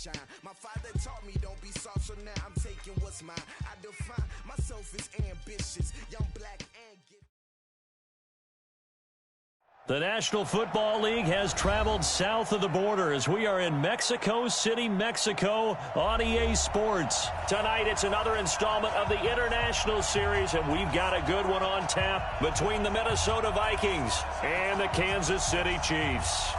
shine. My father taught me don't be soft, so now I'm taking what's mine. I define myself as ambitious, young black and get. The National Football League has traveled south of the border as we are in Mexico City, Mexico on EA Sports. Tonight it's another installment of the International Series, and we've got a good one on tap between the Minnesota Vikings and the Kansas City Chiefs.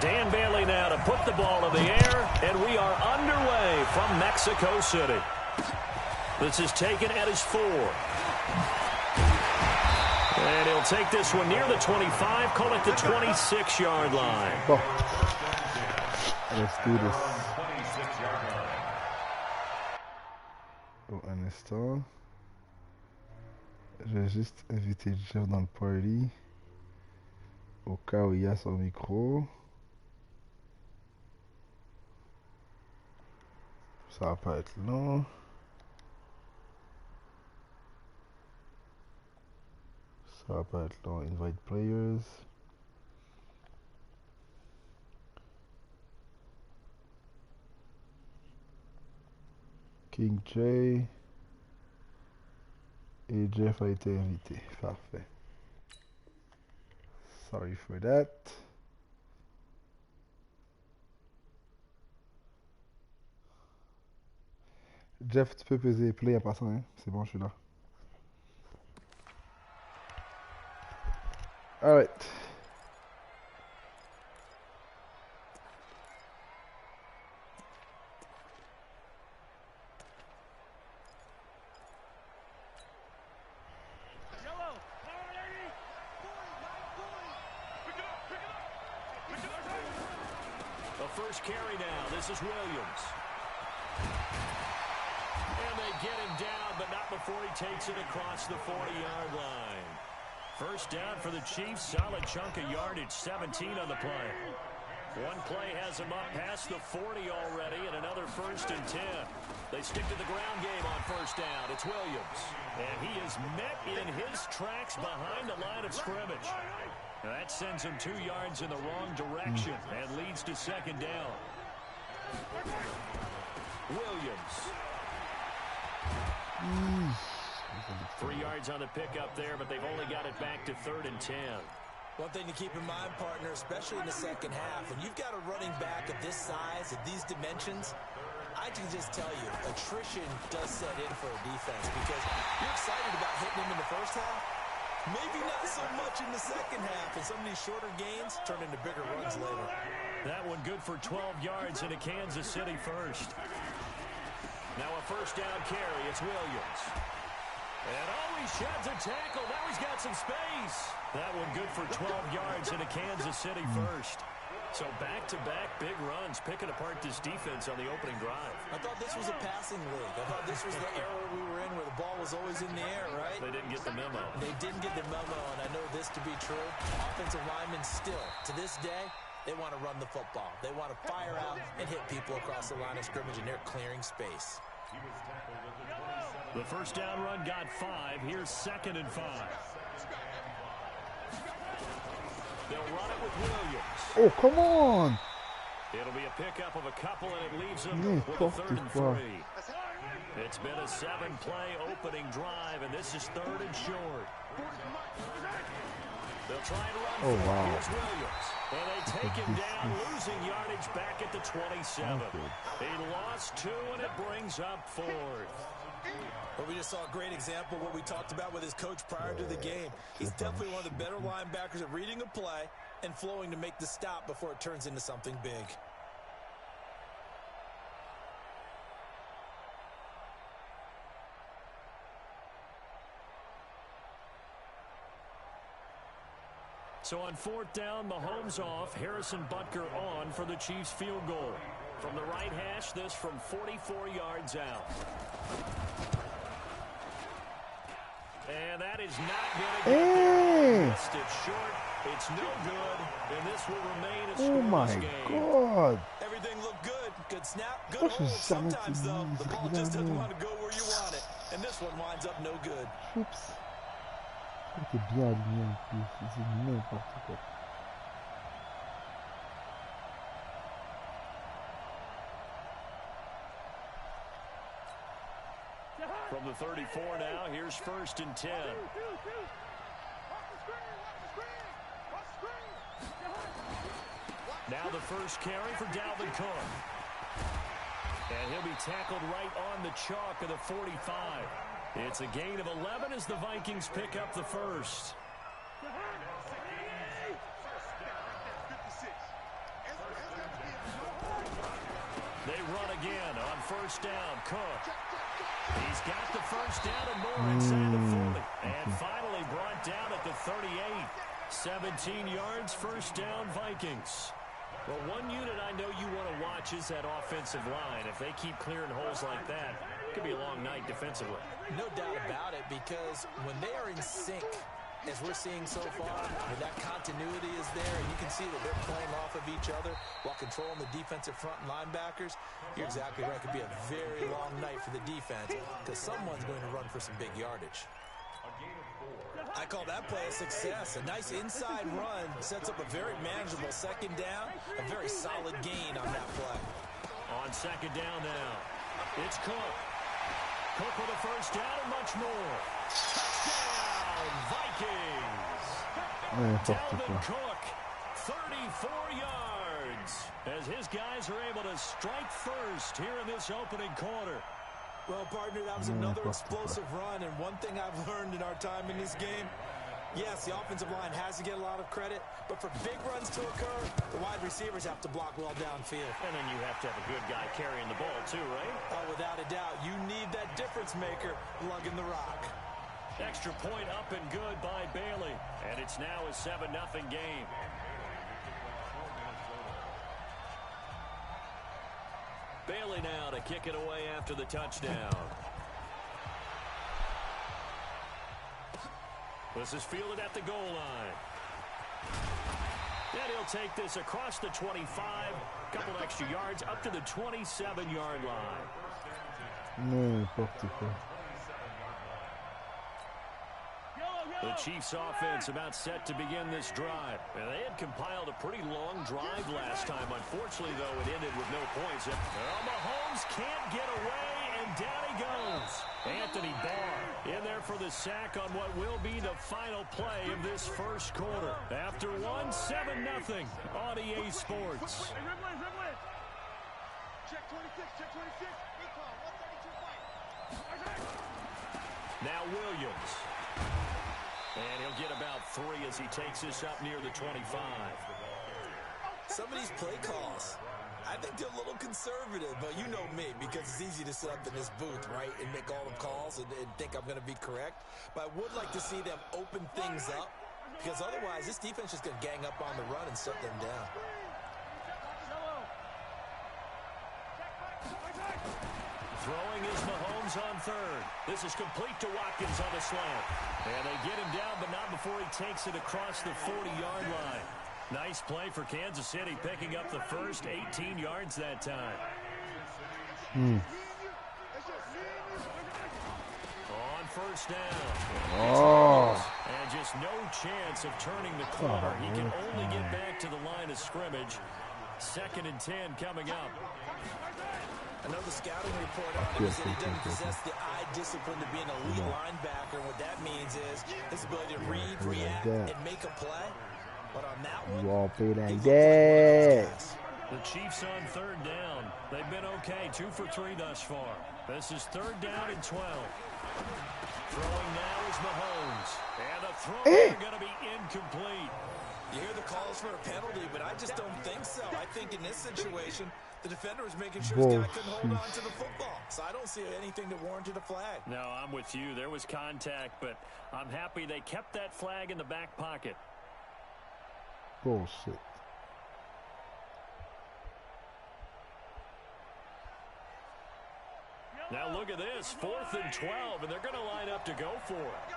Dan Bailey now to put the ball in the air, and we are underway from Mexico City. This is taken at his 4. And he'll take this one near the 25, call it the 26-yard line. Bon. Let's do this. Oh, un instant. Je vais juste inviter Jeff dans le party. Au cas où il y a son micro. Ça va pas être long. Ça va pas être long. Invite players. King J. Et Jeff a été invité. Parfait. Sorry for that. Jeff, tu peux peser play en passant, hein? C'est bon, je suis là. Alright. The first carry now. This is Williams. And they get him down, but not before he takes it across the 40-yard line. First down for the Chiefs. Solid chunk of yardage, 17 on the play. One play has him up past the 40 already, and another 1st and 10. They stick to the ground game on first down. It's Williams. And he is met in his tracks behind the line of scrimmage. Now that sends him 2 yards in the wrong direction and leads to second down. Williams. 3 yards on the pickup there, but they've only got it back to 3rd and 10. One thing to keep in mind, partner, especially in the second half, when you've got a running back of this size, of these dimensions, I can just tell you, attrition does set in for a defense because you're excited about hitting him in the first half. Maybe not so much in the second half, and some of these shorter gains turn into bigger runs later. That one good for 12 yards into Kansas City first. Now a first down carry. It's Williams. And he sheds a tackle. Now he's got some space. That one good for 12 yards into Kansas City first. So back-to-back big runs, picking apart this defense on the opening drive. I thought this was a passing league. I thought this was the era we were in where the ball was always in the air, right? They didn't get the memo. They didn't get the memo, and I know this to be true. Offensive linemen still, to this day, they want to run the football. They want to fire out and hit people across the line of scrimmage, and they're clearing space. The first down run got 5. Here's 2nd and 5. They'll run it with Williams. Oh, come on! It'll be a pickup of a couple, and it leaves them with a 3rd and 3. It's been a 7-play opening drive, and this is 3rd and short. They'll try and run. Oh, wow. Here's Williams. And they take him down, losing yardage back at the 27. He lost 2, and it brings up 4th. Well, we just saw a great example of what we talked about with his coach prior to the game. He's definitely one of the better linebackers at reading a play and flowing to make the stop before it turns into something big. So on 4th down, Mahomes off, Harrison Butker on for the Chiefs field goal. From the right hash, this from 44 yards out. And that is not going to get there. Missed it short. It's no good. And this will remain a scoreless game. Oh my God. Everything looked good. Good snap, good hold. Sometimes, though, the ball just doesn't want to go where you want it. And this this one winds up no good. Oups. T'es bien aligné en plus. C'est n'importe quoi. From the 34 now, here's 1st and 10. Now the first carry for Dalvin Cook. And he'll be tackled right on the chalk of the 45. It's a gain of 11 as the Vikings pick up the first. They run again on 1st down. Cook. He's got the 1st down and more inside the 40. And finally brought down at the 38. 17 yards, 1st down Vikings. Well, one unit I know you want to watch is that offensive line. If they keep clearing holes like that, it could be a long night defensively. No doubt about it, because when they are in sync, as we're seeing so far, when that continuity is there, and you can see that they're playing off of each other while controlling the defensive front and linebackers, you're exactly right. It could be a very long night for the defense, because someone's going to run for some big yardage. I call that play a success. A nice inside run sets up a very manageable 2nd down. A very solid gain on that play. On 2nd down now, it's Cook. Cook with a 1st down and much more. Touchdown, Vikings! Dalvin Cook, 34 yards, as his guys are able to strike first here in this opening quarter. Well, partner, that was another explosive run, and one thing I've learned in our time in this game, yes, the offensive line has to get a lot of credit, but for big runs to occur, the wide receivers have to block well downfield. And then you have to have a good guy carrying the ball too, right? Oh, without a doubt. You need that difference maker lugging the rock. Extra point up and good by Bailey, and it's now a 7-0 game. Bailey now to kick it away after the touchdown. This is fielded at the goal line. And he'll take this across the 25, couple extra yards up to the 27-yard line. N'importe quoi. The Chiefs offense about set to begin this drive. And they had compiled a pretty long drive last time. Unfortunately, though, it ended with no points. Well, Mahomes can't get away, and down he goes. Anthony Barr in there for the sack on what will be the final play of this first quarter. After one, 7-0 on EA Sports. Check 26, check 26. Recall, 132 fight. Now Williams. And he'll get about 3 as he takes this up near the 25. Some of these play calls, I think they're a little conservative, but you know me, because it's easy to sit up in this booth, right, and make all the calls and think I'm going to be correct. But I would like to see them open things up, because otherwise this defense is going to gang up on the run and shut them down. Throwing is Mahomes on 3rd. This is complete to Watkins on the slant. And they get him down, but not before he takes it across the 40-yard line. Nice play for Kansas City, picking up the first 18 yards that time. On 1st down. And just no chance of turning the corner. He can only get back to the line of scrimmage. 2nd and 10 coming up. I know the scouting report on him is that he doesn't possess the eye discipline to be an elite linebacker. What that means is his ability to read, react, and make a play. But on that one, he looked like one of those guys. The Chiefs on 3rd down. They've been okay, 2 for 3 thus far. This is 3rd down and 12. Throwing now is Mahomes. And the throw is going to be incomplete. You hear the calls for a penalty, but I just don't think so. I think in this situation, the defender was making sure his guy couldn't hold on to the football. So I don't see anything that warranted a flag. No, I'm with you. There was contact, but I'm happy they kept that flag in the back pocket. Bullshit. Now look at this, 4th and 12, and they're going to line up to go for it.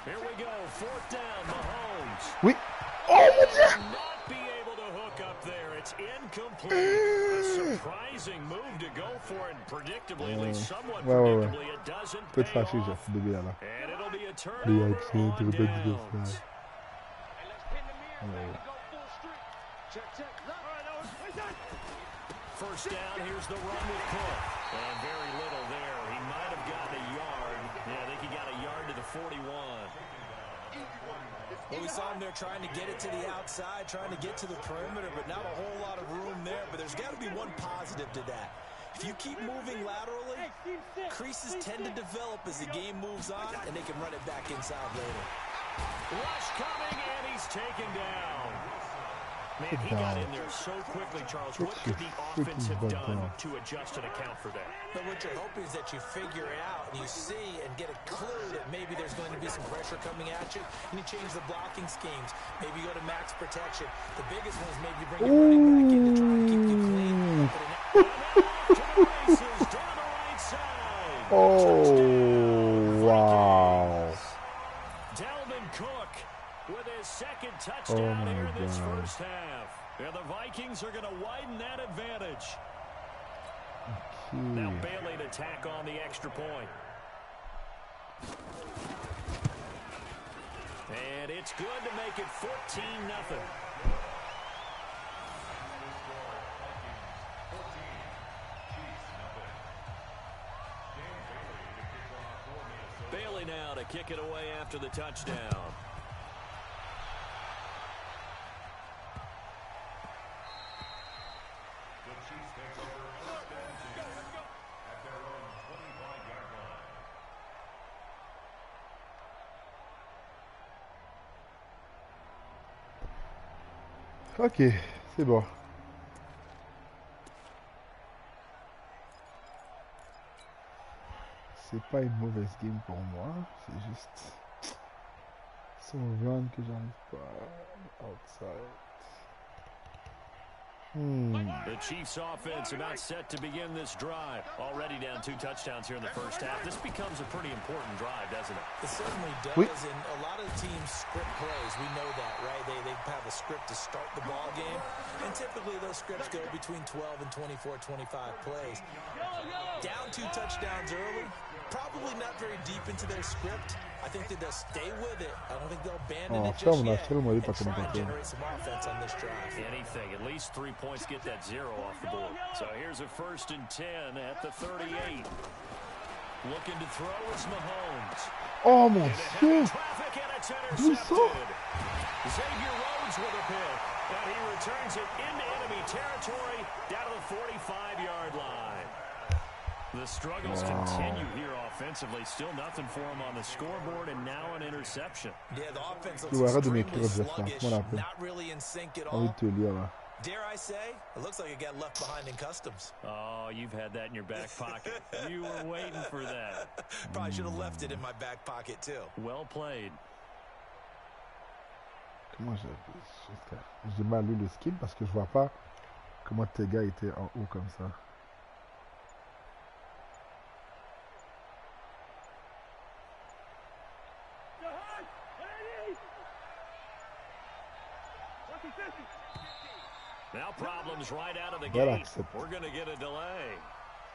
Here we go, 4th down, Mahomes. Oui. Oh, mon Dieu! Not be able to hook up there. It's incomplete. A surprising move to go for it. Predictably, at least somewhat predictably, it doesn't pay off. And it'll be a turnover on downs. First down, here's the run with Cook. And very little there. He might have gotten a yard. Yeah, I think he got a yard to the 41. Well, we saw him there trying to get it to the outside, trying to get to the perimeter, but not a whole lot of room there. But there's got to be one positive to that. If you keep moving laterally, creases tend to develop as the game moves on, and they can run it back inside later. Rush coming, and he's taken down. Man, he got in there so quickly, Charles. What could the offense have done to adjust and account for that? But what you're hoping is that you figure it out and you see and get a clue that maybe there's going to be some pressure coming at you, and you change the blocking schemes. Maybe you go to max protection. The biggest one is maybe you bring your running back in to try and keep you clean. Down the right side. Oh, wow. Dalvin Cook with his second touchdown here in this first half. And the Vikings are going to widen that advantage. Now Bailey to tack on the extra point. And it's good to make it 14-0. Bailey now to kick it away after the touchdown. Ok, c'est bon. C'est pas une mauvaise game pour moi, c'est juste son run que j'arrive pas outside. The Chiefs offense about set to begin this drive. Already down 2 touchdowns here in the first half. This becomes a pretty important drive, doesn't it? It certainly does, and a lot of teams script plays. We know that, right? They have a script to start the ball game, and typically those scripts go between 12 and 24, 25 plays. Down 2 touchdowns early, probably not very deep into their script. I think that they'll stay with it. I don't think they'll abandon it just yet and try and generate some offense on this drive. Anything. At least 3 points get that 0 off the board. So here's a 1st and 10 at the 38. Looking to throw is Mahomes. Oh mon Dieu! Traffic and it's intercepted. Xavier Rhodes with a pick. And he returns it into enemy territory down to the 45-yard line. The struggles continue here offensively. Still nothing for him on the scoreboard, and now an interception. Yeah, the offense looks extremely sluggish, not really in sync at all. Dare I say, it looks like it got left behind in customs. Oh, you've had that in your back pocket. You were waiting for that. Probably should have left it in my back pocket, too. Well played. Comment j'ai mal lu le skip parce que je vois pas comment tes gars étaient en haut comme ça. Now problems right out of the gate. We're going to get a delay.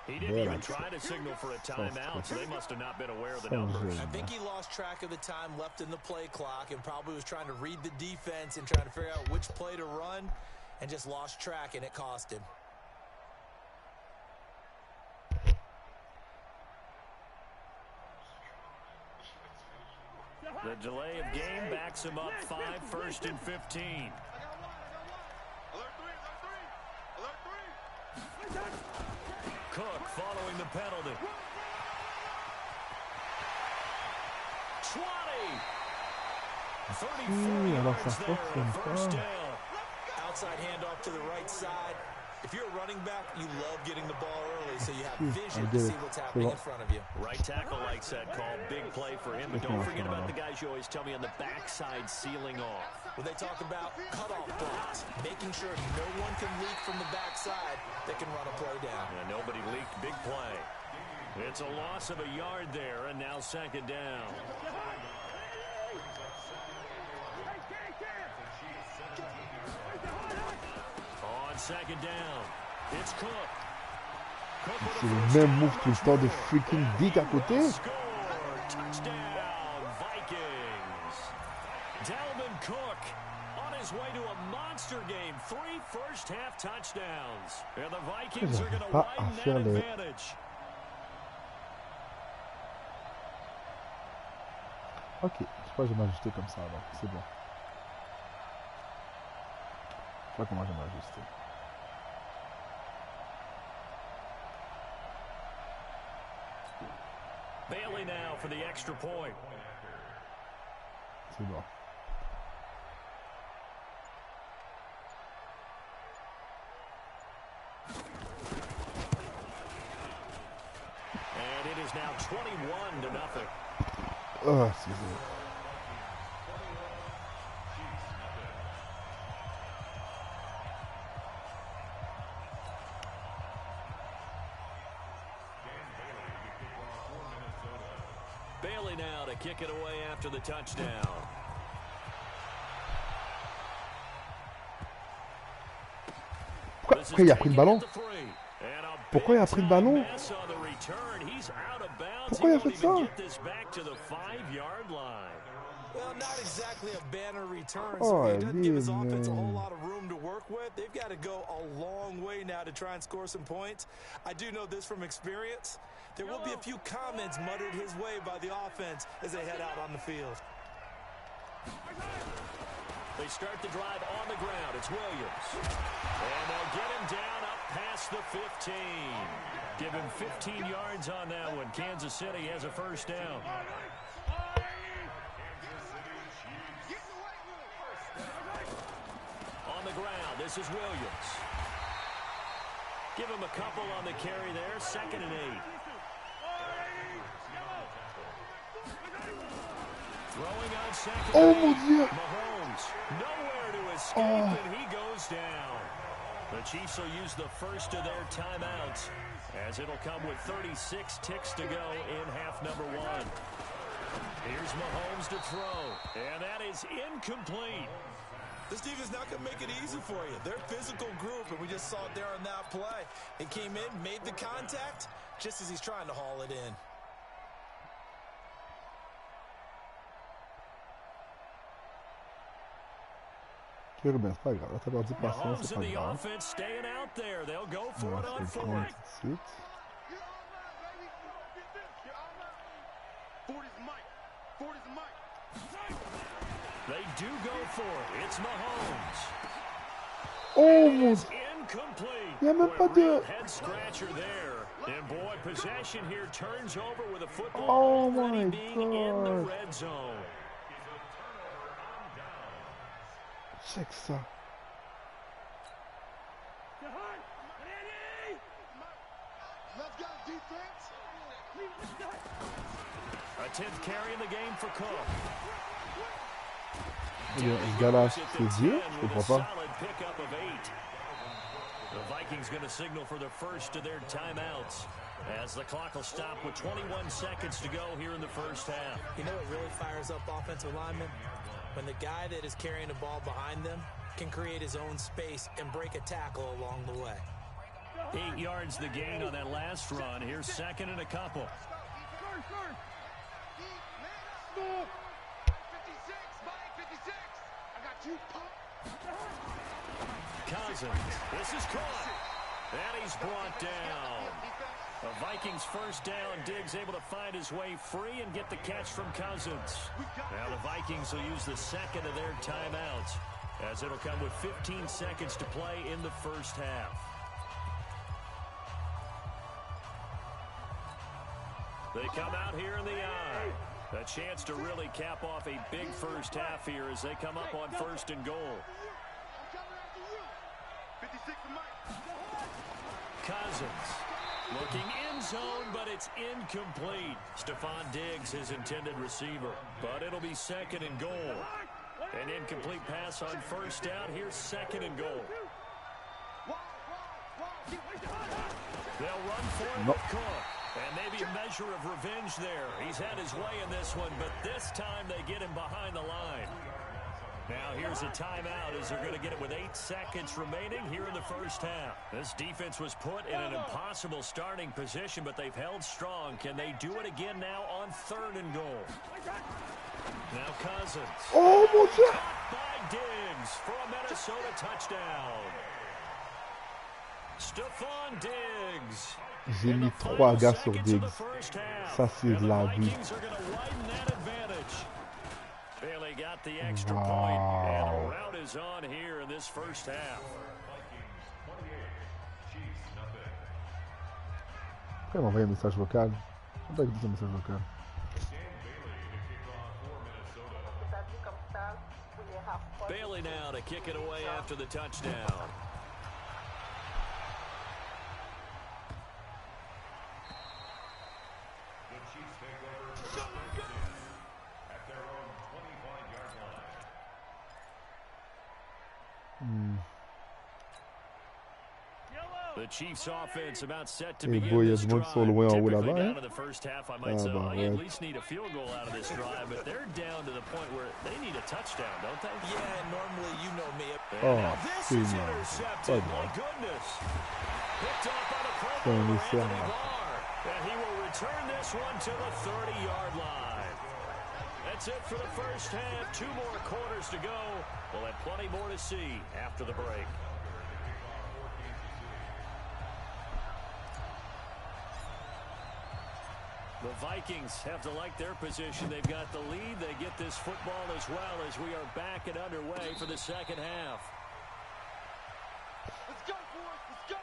He didn't even try to signal for a timeout, so they must have not been aware of the numbers. I think he lost track of the time left in the play clock and probably was trying to read the defense and trying to figure out which play to run and just lost track, and it cost him. The delay of game backs him up 5, 1st and 15. Cook following the penalty. 20. 34 yards there on 1st down. Outside handoff to the right side. If you're a running back, you love getting the ball early so you have vision to see what's happening in front of you. Right tackle likes that call. Big play for him. But don't forget about the guys you always tell me on the backside sealing off. When they talk about cutoff blocks, making sure no one can leak from the backside that can run a play down. And nobody leaked. Big play. It's a loss of a yard there, and now 2nd down. second down. It's Cook. C'est le même move tout le temps de freaking dick à côté. Score. Touchdown, Vikings. Dalvin Cook on his way to a monster game. 3 first-half touchdowns. And the Vikings are going to widen that advantage. Ok, je sais pas, je vais m'ajuster comme ça alors. C'est bon. Je sais pas comment je vais m'ajuster. Bailey now for the extra point. C'est bon. And it is now 21-0. Oh, excusez-moi. Bailey now to kick it away after the touchdown. Pourquoi il a pris le ballon? Pourquoi il a pris le ballon? Pourquoi il a fait ça? Well, not exactly a banner return, Oh, so he doesn't give his man. offense a whole lot of room to work with. They've got to go a long way now to try and score some points. I do know this from experience. There will be a few comments muttered his way by the offense as they head out on the field. They start the drive on the ground. It's Williams. And they'll get him down up past the 15. Give him 15 yards on that one. Kansas City has a first down. On the ground, this is Williams. Give him a couple on the carry there. 2nd and 8. Throwing on 2nd Oh and 8. mon Dieu! Mahomes, nowhere to escape, and he goes down. The Chiefs will use the first of their timeouts, as it'll come with 36 ticks to go in half number 1. Here's Mahomes to throw, and that is incomplete. This defense not going to make it easy for you. They're a physical group, and we just saw it there on that play. He came in, made the contact, just as he's trying to haul it in. Ben, c'est pas grave. Là, t'as perdu patience, Mahomes c'est in pas the grave. offense staying out there. They'll go for On it va on se le prendre 4th. tout de suite. They do go for it. It's Mahomes. Oh mon It's Dieu! incomplete. Il y a même pas Boy, real de... head scratcher there. And boy, possession here turns over with a football Oh already my being in the God. red zone. Check ça. A 10th carry in the game for Cook. Ce gars-là, c'est vieux? Je comprends pas. Solid pickup of 8. The Vikings going to signal for the first of their timeouts, as the clock will stop with 21 seconds to go here in the first half. You know what really fires up offensive linemen? When the guy that is carrying the ball behind them can create his own space and break a tackle along the way. 8 yards the gain on that last run. Here's 2nd and a couple. 56. I got you. Cousins. This is caught. And he's brought down. The Vikings first down. Diggs able to find his way free and get the catch from Cousins. Now the Vikings will use the second of their timeouts, as it'll come with 15 seconds to play in the first half. They come out here in the eye. A chance to really cap off a big first half here as they come up on 1st and goal. Cousins looking in zone, but it's incomplete. Stephon Diggs, his intended receiver, but it'll be 2nd and goal. An incomplete pass on 1st down. Here's 2nd and goal. They'll run for it with Cook. And maybe a measure of revenge there. He's had his way in this one, but this time they get him behind the line. Now here's a timeout as they're going to get it with 8 seconds remaining here in the first half. This defense was put in an impossible starting position, but they've held strong. Can they do it again now on 3rd and goal? Now Cousins. Oh mon Dieu! Caught by Diggs for a Minnesota touchdown. Stephon Diggs. J'ai mis 3 gars sur Diggs. Ça, c'est de la vie. Bailey got the extra point, and a rout is on here in this first half. Pourquoi il m'a envoyé un message vocal? Je ne sais pas écouter un message vocal. Bailey now to kick it away after the touchdown. The Chiefs offense about set to begin this drive. Typically down to the first half, I might say, you at least need a field goal out of this drive, but they're down to the point where they need a touchdown, don't they? Yeah, normally you know me. Now this is intercepted. My goodness. Picked off by the Pro Bowler, Anthony Barr. And he will return this one to the 30-yard line. That's it for the first half. 2 more quarters to go. We'll have plenty more to see after the break. The Vikings have to like their position. They've got the lead. They get this football as well as we are back and underway for the second half. Let's go, boys. Let's go.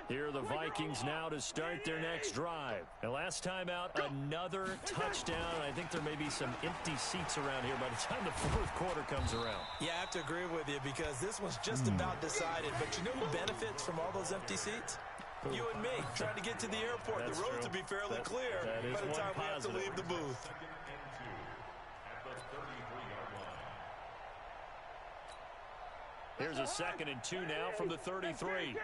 Here are the Vikings now to start their next drive. And last time out, another touchdown. I think there may be some empty seats around here by the time the 4th quarter comes around. Yeah, I have to agree with you because this one's just about decided. But you know who benefits from all those empty seats? You and me, trying to get to the airport. That's the roads true. will be fairly clear by the time we have to leave the booth. Here's a 2nd and 2 now from the 33.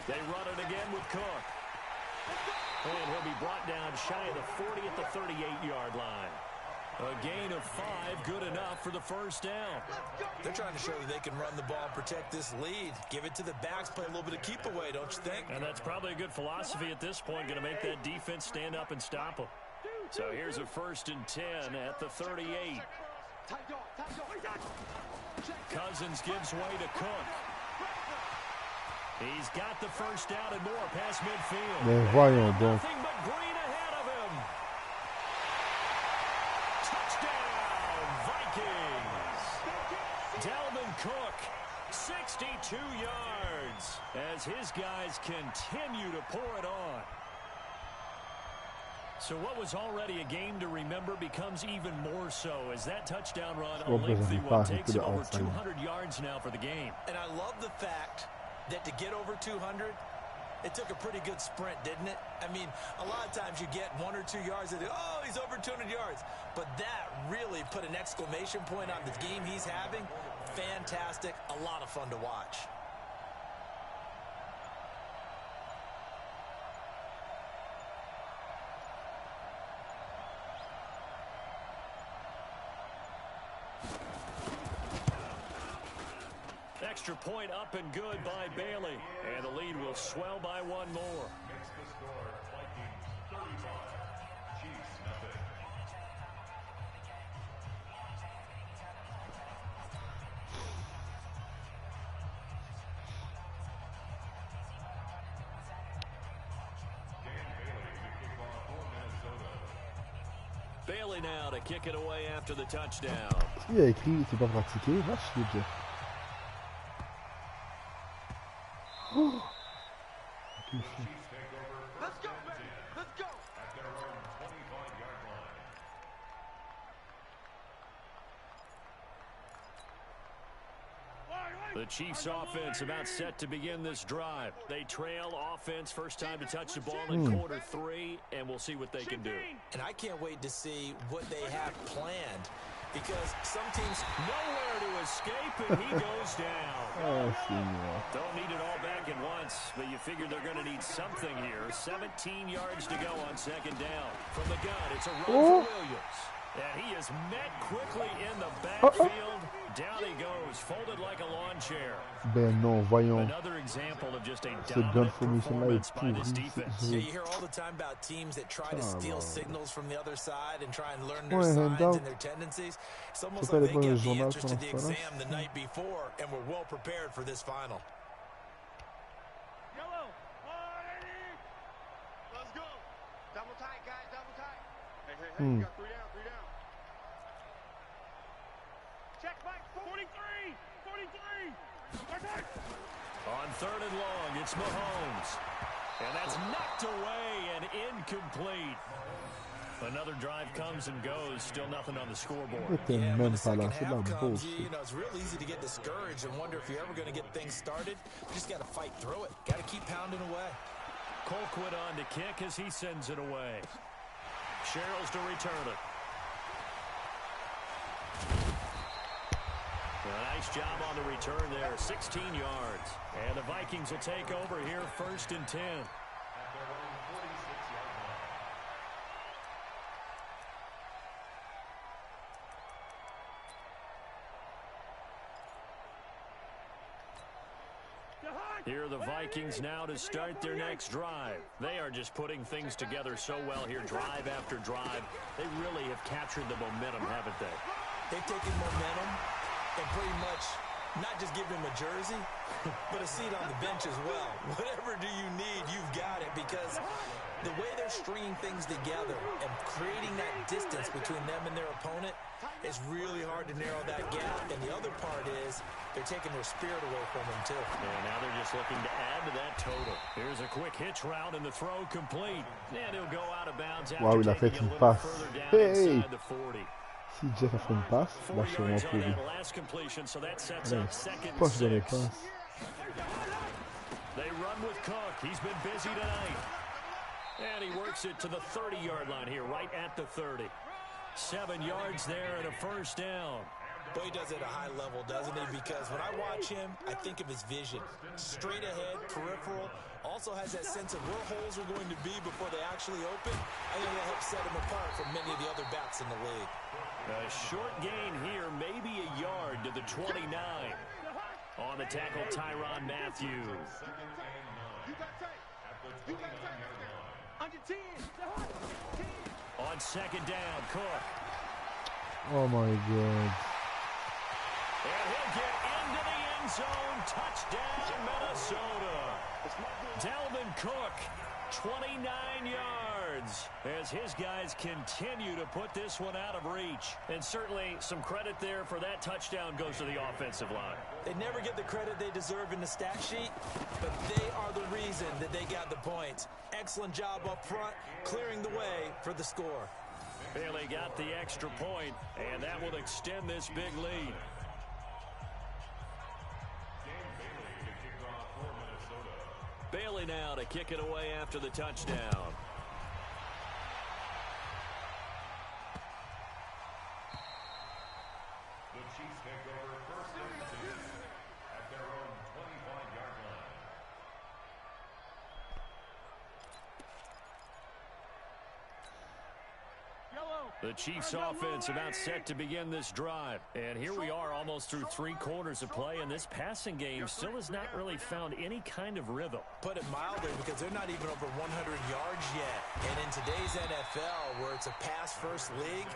They run it again with Cook. And he'll be brought down shy of the 40 at the 38-yard line. A gain of 5, good enough for the first down. They're trying to show that they can run the ball and protect this lead. Give it to the backs, play a little bit of keep away, don't you think? And that's probably a good philosophy at this point, going to make that defense stand up and stop them. So here's a 1st and 10 at the 38. Cousins gives way to Cook. He's got the first down and more past midfield. Nothing but green ahead of him. Touchdown, Vikings. Dalvin Cook, 62 yards as his guys continue to pour it on. So what was already a game to remember becomes even more so as that touchdown run, a lengthy one, takes him over 200 yards now for the game. And I love the fact that to get over 200, it took a pretty good sprint, didn't it? I mean, a lot of times you get 1 or 2 yards and, oh, he's over 200 yards. But that really put an exclamation point on the game he's having. Fantastic, a lot of fun to watch. Extra point up and good by Bailey. And the lead will swell by 1 more. Makes the score Vikings 35, Chiefs nothing. Bailey now to kick it away after the touchdown. Il y a écrit, c'est pas pratiqué, va chier, Jeff. Oh. Let's go, baby. Let's go. At their own 25-yard line. Wide, The Chiefs offense about set to begin this drive. They trail offense first time to touch the ball in quarter 3, and we'll see what they can do. And I can't wait to see what they have planned, because some teams nowhere to escape, and he goes down. Don't need it all back at once, but you figure they're going to need something here. 17 yards to go on second down. From the gun, it's a run for Williams. And he is met quickly in the backfield. Down he goes, folded like a lawn chair. Ben non, voyons. Another example of just a dominant performance by this defense. Yeah, you hear all the time about teams that try to steal signals from the other side and try and learn their signs and their tendencies. It's almost like they gave the answers to the exam the night before and were well prepared for this final. Yellow. Let's go. Double tight, guys. Double tight. Hey. You got 3 down. 3 down. Check back. 43. 43. On third and long, it's Mahomes. And that's knocked away and incomplete. Another drive comes and goes. Still nothing on the scoreboard. Yeah, when the second half comes, it's real easy to get discouraged and wonder if you're ever going to get things started. You just got to fight through it. Got to keep pounding away. Colquitt on to kick as he sends it away. Sherrills to return it. A nice job on the return there, 16 yards. And the Vikings will take over here, 1st and 10. Here are the Vikings now to start their next drive. They are just putting things together so well here, drive after drive. They really have captured the momentum, haven't they? They've taken momentum and pretty much not just give him a jersey, but a seat on the bench as well. Whatever do you need, you've got it, because the way they're stringing things together and creating that distance between them and their opponent is really hard to narrow that gap. And the other part is they're taking their spirit away from them, too. And now they're just looking to add to that total. Here's a quick hitch route, and the throw complete. And he'll go out of bounds after taking a little further down inside the 40. Si Jeff a fait une passe, là je suis pourri. Pas je donne passe. They run with Cook. He's been busy tonight. And he works it to the 30-yard line here, right at the 30. 7 yards there and a first down. Boy, he does it at a high level, doesn't he? Because when I watch him, I think of his vision. Straight ahead, peripheral. Also has that sense of where holes are going to be before they actually open. I think that helps set him apart from many of the other backs in the league. A short gain here, maybe a yard to the 29. On the tackle, Tyrann Mathieu. You got tape. Under 10. On second down, Cook. Oh my God. And he'll get into the end zone. Touchdown, Minnesota. Dalvin Cook, 29 yards, as his guys continue to put this one out of reach. And certainly some credit there for that touchdown goes to the offensive line. They never get the credit they deserve in the stat sheet, but they are the reason that they got the points. Excellent job up front, clearing the way for the score. Bailey got the extra point, and that will extend this big lead. Bailey now to kick it away after the touchdown. The Chiefs take over 1st and 10 at their own 25-yard line. The Chiefs offense about set to begin this drive. And here we are almost through 3 quarters of play, and this passing game still has not really found any kind of rhythm. Put it mildly, because they're not even over 100 yards yet. And in today's NFL, where it's a pass-first league,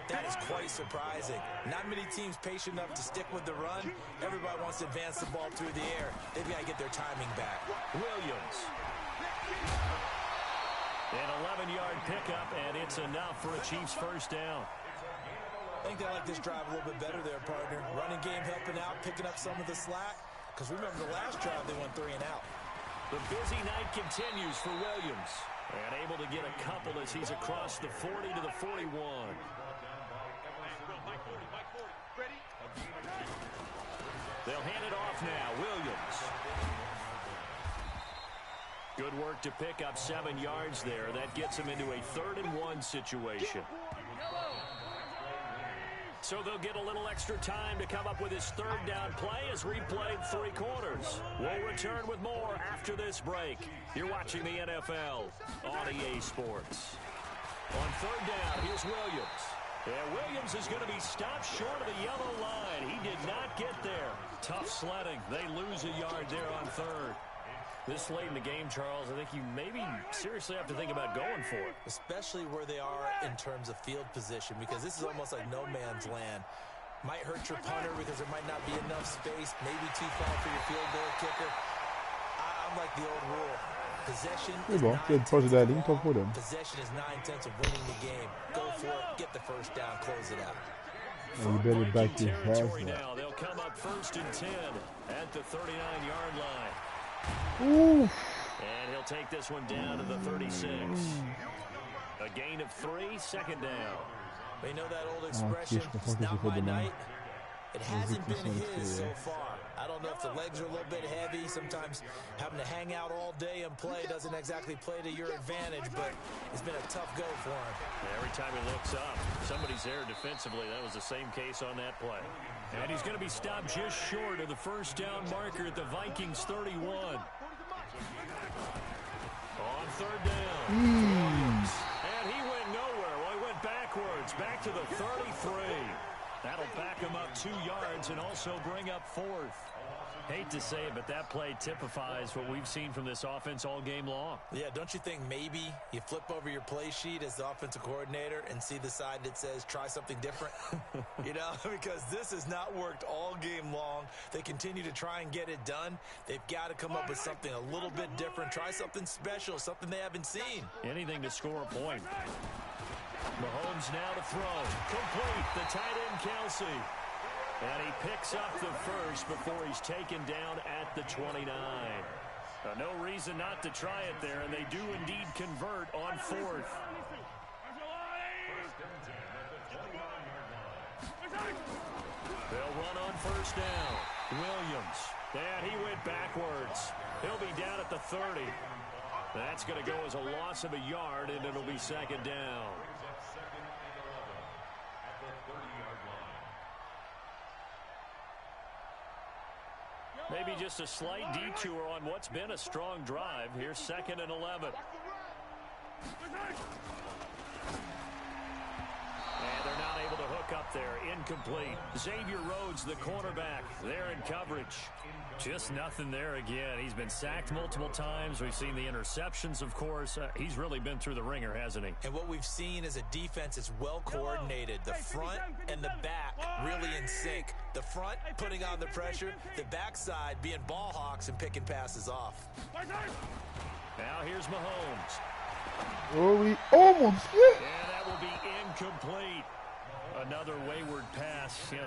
that is quite surprising. Not many teams patient enough to stick with the run. Everybody wants to advance the ball through the air. They've got to get their timing back. Williams. An 11-yard pickup, and it's enough for a Chiefs first down. I think they like this drive a little bit better there, partner. Running game helping out, picking up some of the slack. Because remember, the last drive they went 3 and out. The busy night continues for Williams. And able to get a couple as he's across the 40 to the 41. They'll hand it off now. Williams. Good work to pick up 7 yards there. That gets him into a 3rd-and-1 situation. So they'll get a little extra time to come up with his 3rd down play as we played 3 quarters. We'll return with more after this break. You're watching the NFL on EA Sports. On 3rd down, here's Williams. And Williams is going to be stopped short of the yellow line. He did not get there. Tough sledding. They lose a yard there on 3rd. This late in the game, Charles, I think you maybe seriously have to think about going for it. Especially where they are in terms of field position, because this is almost like no man's land. Might hurt your punter because there might not be enough space, maybe too far for your field goal kicker. I'm like the old rule. Possession is 9/10 Possession is 9/10 of winning the game. Go for it, get the 1st down, close it out. You better back your territory now. They'll come up 1st and 10 at the 39-yard line. Ooh. And he'll take this one down to the 36. A gain of 3, 2nd down. You know that old expression, it's not my night? It hasn't been his so far. I don't know if the legs are a little bit heavy. Sometimes having to hang out all day and play doesn't exactly play to your advantage, but it's been a tough go for him. Every time he looks up, somebody's there defensively. That was the same case on that play. And he's going to be stopped just short of the 1st down marker at the Vikings 31. On 3rd down. And he went nowhere. Well, he went backwards, back to the 33. That'll back him up 2 yards and also bring up 4th. Hate to say it, but that play typifies what we've seen from this offense all game long. Yeah, don't you think maybe you flip over your play sheet as the offensive coordinator and see the side that says try something different? You know, because this has not worked all game long. They continue to try and get it done. They've got to come up with something a little bit different. Try something special, something they haven't seen. Anything to score a point. Mahomes now to throw. Complete. The tight end, Kelsey. And he picks up the 1st before he's taken down at the 29. No reason not to try it there, and they do indeed convert on 4th. They'll run on 1st down. Williams. And he went backwards. He'll be down at the 30. That's going to go as a loss of a yard, and it'll be 2nd down. Maybe just a slight detour on what's been a strong drive. Here's 2nd and 11. And they're not able to hook up there. Incomplete. Xavier Rhodes, the cornerback, there in coverage. Just nothing there again. He's been sacked multiple times. We've seen the interceptions, of course. He's really been through the ringer, hasn't he? And what we've seen is a defense that's well coordinated. The front and the back really in sync. The front putting on the pressure. The backside being ball hawks and picking passes off. Now here's Mahomes. Oh, we almost. And that will be incomplete. Another wayward pass. Yeah.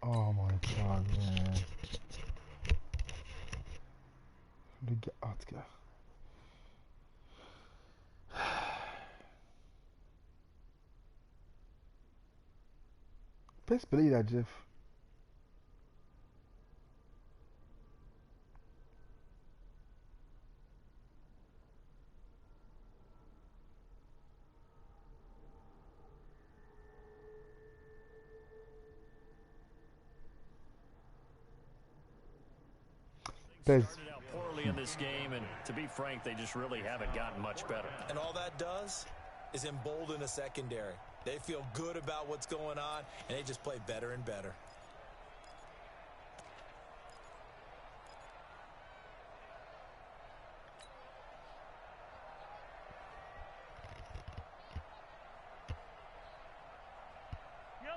Oh my god, man. Ligga atka. Best believe that, Jeff. Started out poorly in this game, and to be frank, they just really haven't gotten much better. And all that does is embolden a secondary. They feel good about what's going on, and they just play better and better.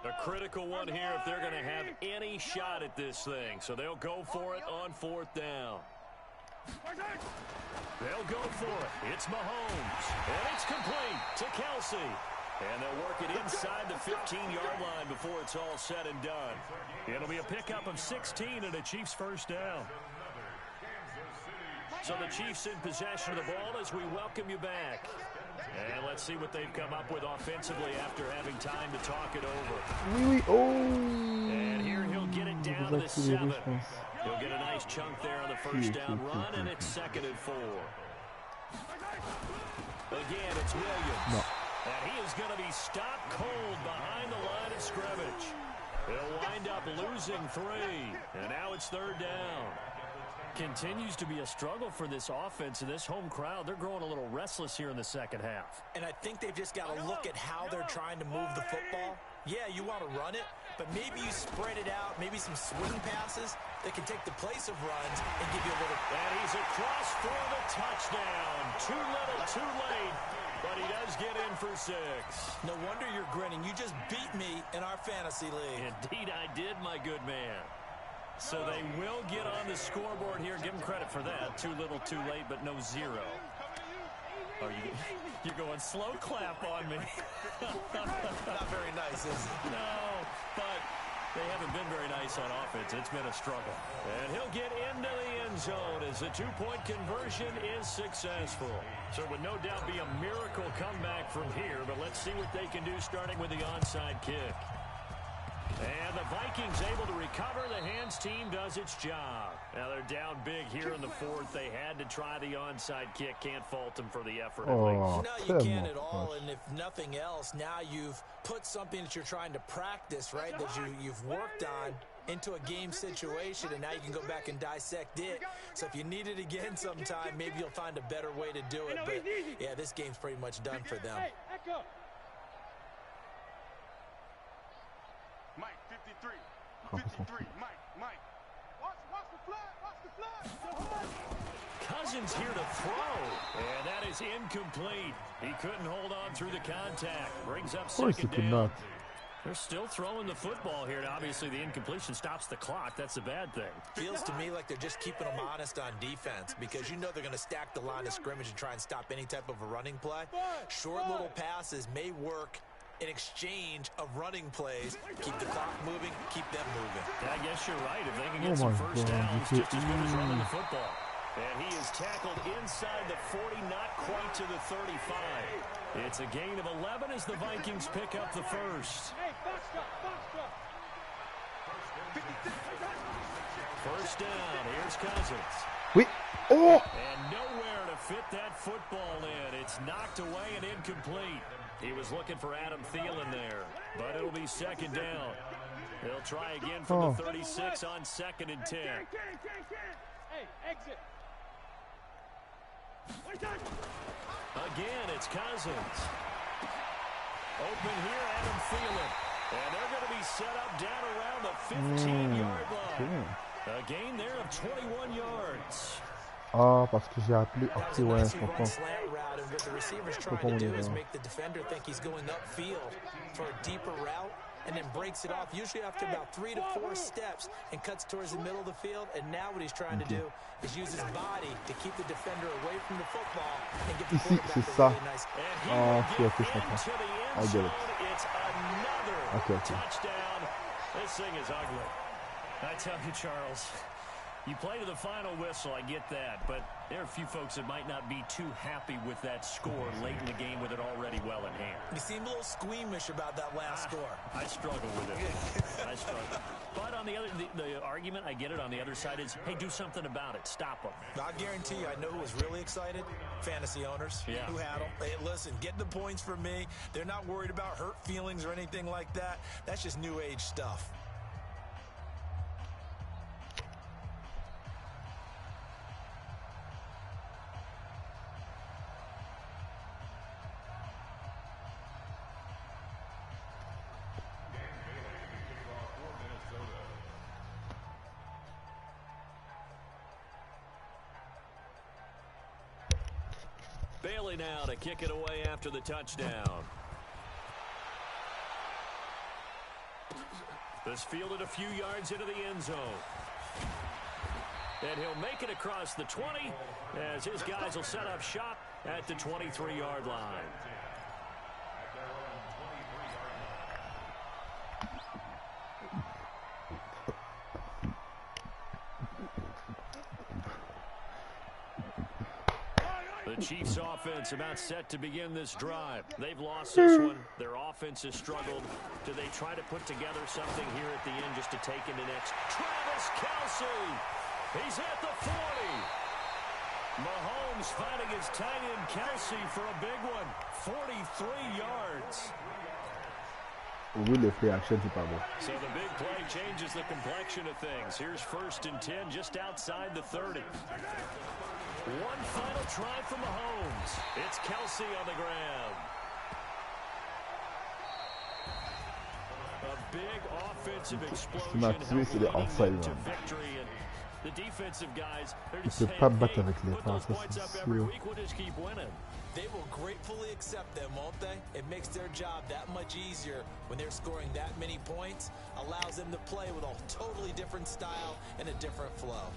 A critical one here if they're going to have any shot at this thing. So they'll go for it on 4th down. They'll go for it. It's Mahomes. And it's complete to Kelsey. And they'll work it inside the 15-yard line before it's all said and done. It'll be a pickup of 16 and a Chiefs 1st down. So the Chiefs in possession of the ball as we welcome you back. And let's see what they've come up with offensively after having time to talk it over. Oui, oui. Oh! And here he'll get it down to the 7. He'll get a nice chunk there on the first down run, and it's 2nd and 4. Again, it's Williams. No. And he is going to be stopped cold behind the line of scrimmage. He'll wind up losing 3. And now it's 3rd down. Continues to be a struggle for this offense and this home crowd. They're growing a little restless here in the second half. And I think they've just got to look at how they're trying to move the football. Yeah, you want to run it, but maybe you spread it out, maybe some swing passes that can take the place of runs and give you a little... And he's across for the touchdown. Too little, too late, but he does get in for 6. No wonder you're grinning. You just beat me in our fantasy league. Indeed I did, my good man. So they will get on the scoreboard here. Give them credit for that. Too little, too late, but no 0. Oh, you're going slow clap on me. Not very nice, is it? No, but they haven't been very nice on offense. It's been a struggle. And he'll get into the end zone as the 2-point conversion is successful. So it would no doubt be a miracle comeback from here, but let's see what they can do starting with the onside kick. And the Vikings able to recover. The hands team does its job. Now they're down big here in the 4th. They had to try the onside kick. Can't fault them for the effort. Oh, no, you can't at all. And if nothing else, now you've put something that you're trying to practice, right, that you've worked on into a game situation, and now you can go back and dissect it. So if you need it again sometime, maybe you'll find a better way to do it. But, yeah, this game's pretty much done for them. Mike, 53. 53. Mike. Watch the flag. Cousins here to throw, and that is incomplete. He couldn't hold on through the contact. Brings up 2nd down. They're still throwing the football here. Now, obviously, the incompletion stops the clock. That's a bad thing. Feels to me like they're just keeping them honest on defense because you know they're going to stack the line of scrimmage and try and stop any type of a running play. Short little passes may work in exchange of running plays. Keep the clock moving, keep them moving. I guess you're right. If they can get some first downs, just as good as running the football. And he is tackled inside the 40, not quite to the 35. It's a gain of 11 as the Vikings pick up the first. First down. Here's Cousins. Wait. Oh! And nowhere to fit that football in. It's knocked away and incomplete. He was looking for Adam Thielen there, but it'll be 2nd down. They'll try again from the 36 on 2nd and 10. Hey, exit. Again, it's Cousins. Open here, Adam Thielen. And they're going to be set up down around the 15-yard line. A gain there of 21 yards. Ah, parce que j'ai appelé. That was a nice run slant route, and what the receiver's trying to do is make the defender think he's going upfield for a deeper route, and then breaks it off, usually after about 3 to 4 steps, and cuts towards the middle of the field. And now what he's trying to do is use his body to keep the defender away from the football and get the quarterback a really nice. I get it. It's another touchdown. This thing is ugly. I tell you, Charles, you play to the final whistle, I get that, but there are a few folks that might not be too happy with that score late in the game with it already well in hand. You seem a little squeamish about that last score. I struggle with it. I struggle. But on the argument, I get it, on the other side is, hey, do something about it. Stop them. I guarantee you, I know who was really excited. Fantasy owners who had them. Hey, listen, get the points for me. They're not worried about hurt feelings or anything like that. That's just new age stuff. Bailey now to kick it away after the touchdown. This fielded a few yards into the end zone. And he'll make it across the 20 as his guys will set up shop at the 23-yard line. The Chiefs offense about set to begin this drive. They've lost this one. Their offense has struggled. Do they try to put together something here at the end just to take into next? Travis Kelce. He's at the 40. Mahomes finding his tight end Kelce for a big one. 43 yards. Oui, le free action, c'est pas bon. So the big play changes the complexion of things. Here's 1st and 10 just outside the 30. One final try for Mahomes. It's Kelce on the ground. A big offensive explosion leading to victory. And the defensive guys, they're just saying, hey, put those points up every week, we'll just keep winning. They will gratefully accept them, won't they? It makes their job that much easier when they're scoring that many points. Allows them to play with a totally different style and a different flow.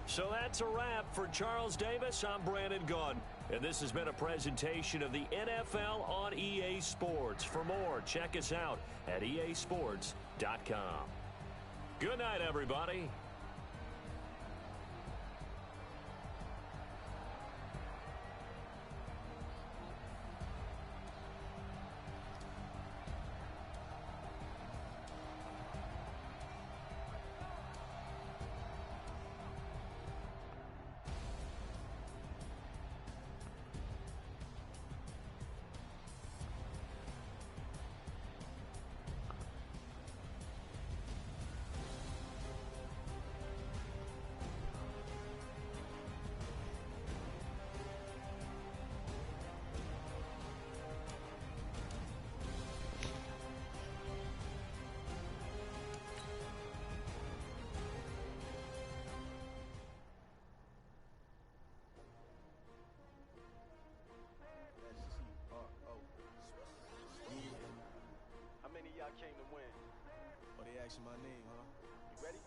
So that's a wrap for Charles Davis. I'm Brandon Gunn. And this has been a presentation of the NFL on EA Sports. For more, check us out at easports.com. Good night, everybody. Came to win. Oh, they asking my name, huh? You ready?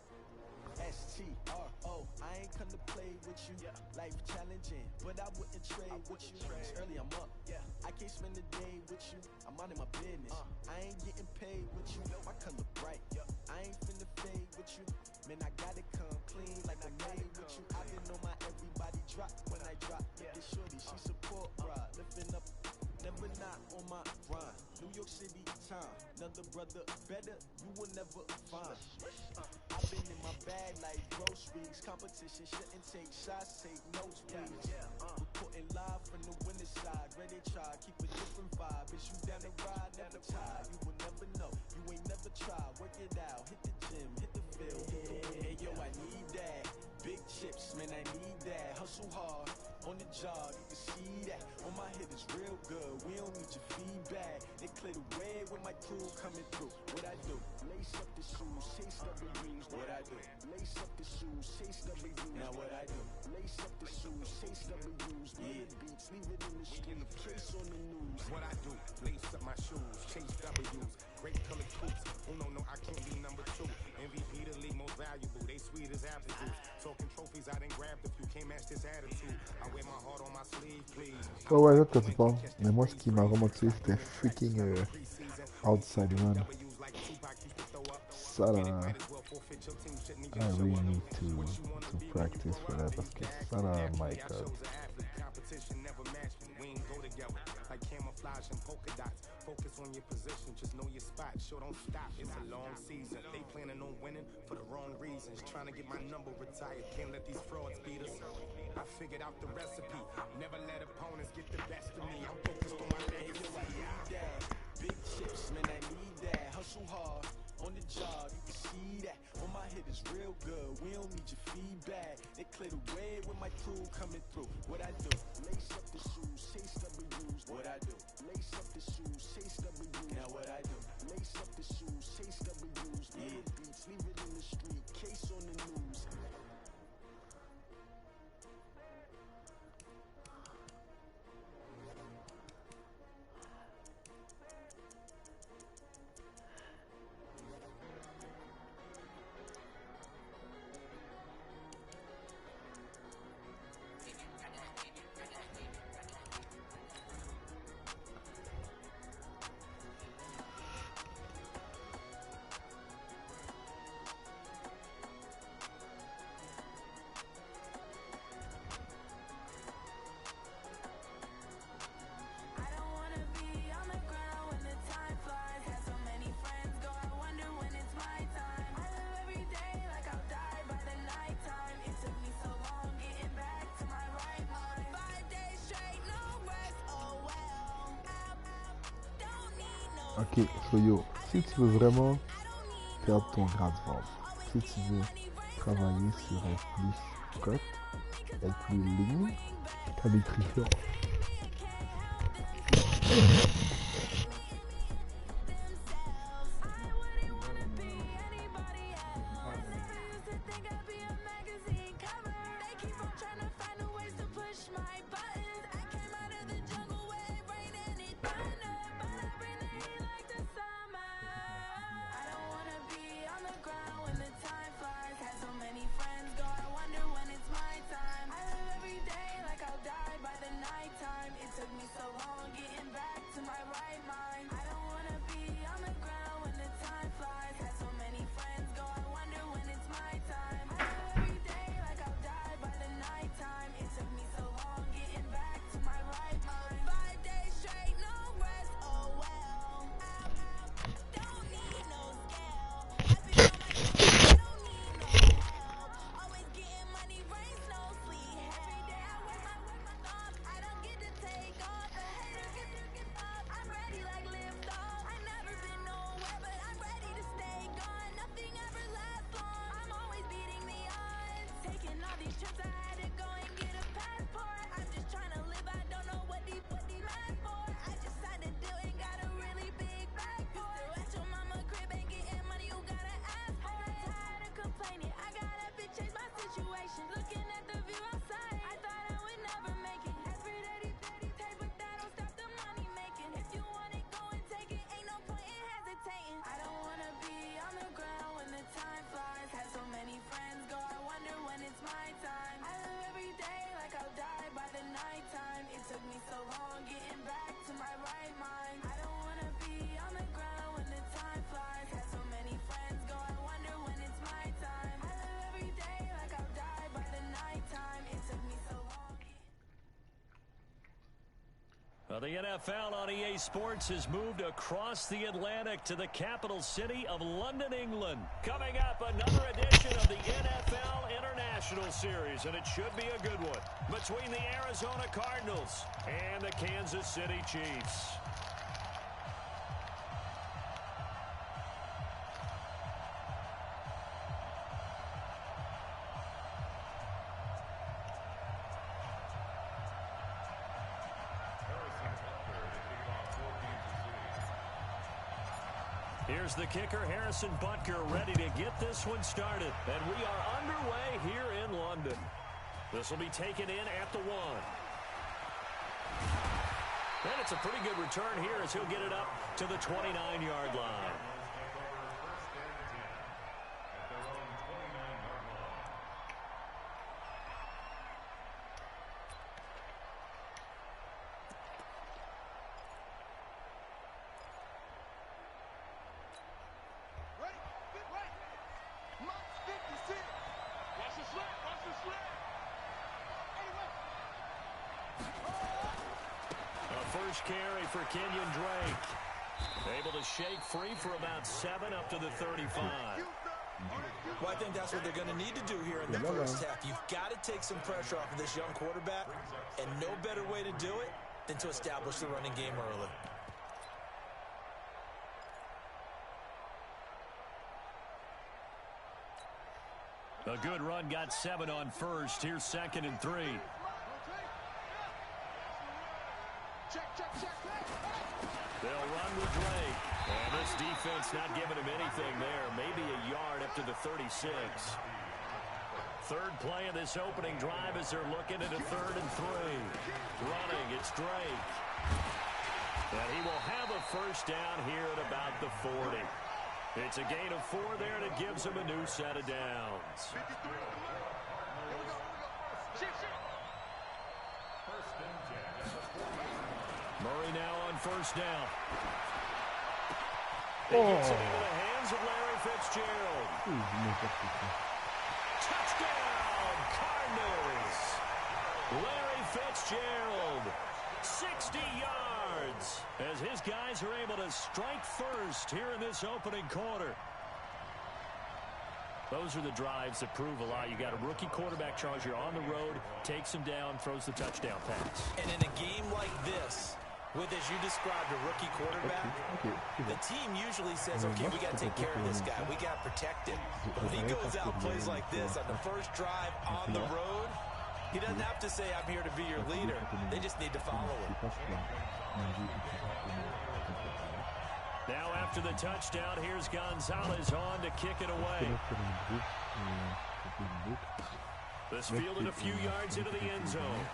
S-T-R-O. I ain't come to play with you. Yeah. Life challenging, but I wouldn't trade with you. It's early, I'm up. Yeah. I can't spend the day with you. I'm minding my business. I ain't getting paid with you. My color bright. Yeah. I ain't finna fade with you. Man, I gotta come clean like I made with you. I've been on my everybody drop when I drop. Yeah. This shorty, she support ride. Lifting up. Never not on my grind. New York City time. Another brother better, you will never find. I've been in my bag like groceries. Competition shouldn't take shots, take notes, please. Reporting live from the winning side. Ready try, keep a different vibe. Is you down the ride, never tired. You will never know, you ain't never tried. Work it out, hit the gym, hit the field. Hey yo, I need that. Big chips, man, I need that. Hustle hard, on the job, you can see that. On my head is real good, we don't need your feedback. They clear the way with my crew coming through. What I do? Lace up the shoes, chase W's. What I do? Lace up the shoes, chase W's. Now what I do? Lace up the shoes, chase W's. Yeah, beats, leave it in the street, case on the news. What I do? Lace up my shoes, chase W's. Great colored coops. Oh no, I can't be number 2. MVP the league most valuable. They sweet as apple juice. Talking trophies, I didn't grab the few. Can't match this attitude. I wear my heart on my sleeve, please. Oh ouais, l'autre quand tu parles. Mais moi, ce qui m'a vraiment tué, c'était freaking outside run. Ça là, I really need to practice for that parce que ça là, my god. Like camouflage and polka dots. Focus on your position, just know your spot. Sure, don't stop. It's a long season. They planning on winning for the wrong reasons. Trying to get my number retired. Can't let these frauds beat us. I figured out the recipe. Never let opponents get the best of me. I'm focused on my legacy. I need that. Big chips, man, I need that. Hustle hard. On the job, you can see that. On my head is real good. We don't need your feedback. They clear the way with my crew coming through. What I do? Lace up the shoes, chase W's. What I do? Lace up the shoes, chase W's. Now what I do? Lace up the shoes, chase W's. Yeah, beats, leave it in the street, case on the news. Ok, Soyo, si tu veux vraiment perdre ton grade ventre, si tu veux travailler sur un plus cote, être plus lean, ta nutrition. Well, the NFL on EA Sports has moved across the Atlantic to the capital city of London, England. Coming up, another edition of the NFL International Series, and it should be a good one, between the Arizona Cardinals and the Kansas City Chiefs. Here's the kicker, Harrison Butker, ready to get this one started. And we are underway here in London. This will be taken in at the 1. And it's a pretty good return here as he'll get it up to the 29-yard line. First carry for Kenyon Drake. Able to shake free for about 7 up to the 35. Well, I think that's what they're going to need to do here in the first half. You've got to take some pressure off of this young quarterback, and no better way to do it than to establish the running game early. A good run, got 7 on first. Here's 2nd and 3. They'll run with Drake. And this defense not giving him anything there. Maybe a yard up to the 36. Third play of this opening drive as they're looking at a 3rd and 3. Running, it's Drake. And he will have a first down here at about the 40. It's a gain of 4 there, and it gives him a new set of downs. Murray now on first down. He gets it into the hands of Larry Fitzgerald. Touchdown, Cardinals. Larry Fitzgerald, 60 yards, as his guys are able to strike first here in this opening quarter. Those are the drives that prove a lot. You got a rookie quarterback charge. You're on the road, takes him down, throws the touchdown pass. And in a game like this, with as you described a rookie quarterback, the team usually says, okay, we got to take care of this guy. We got to protect him. But when he goes out and plays like this on the first drive on the road, he doesn't have to say, I'm here to be your leader. They just need to follow him. Now after the touchdown, here's Gonzalez on to kick it away. This fielded a few yards into the end zone.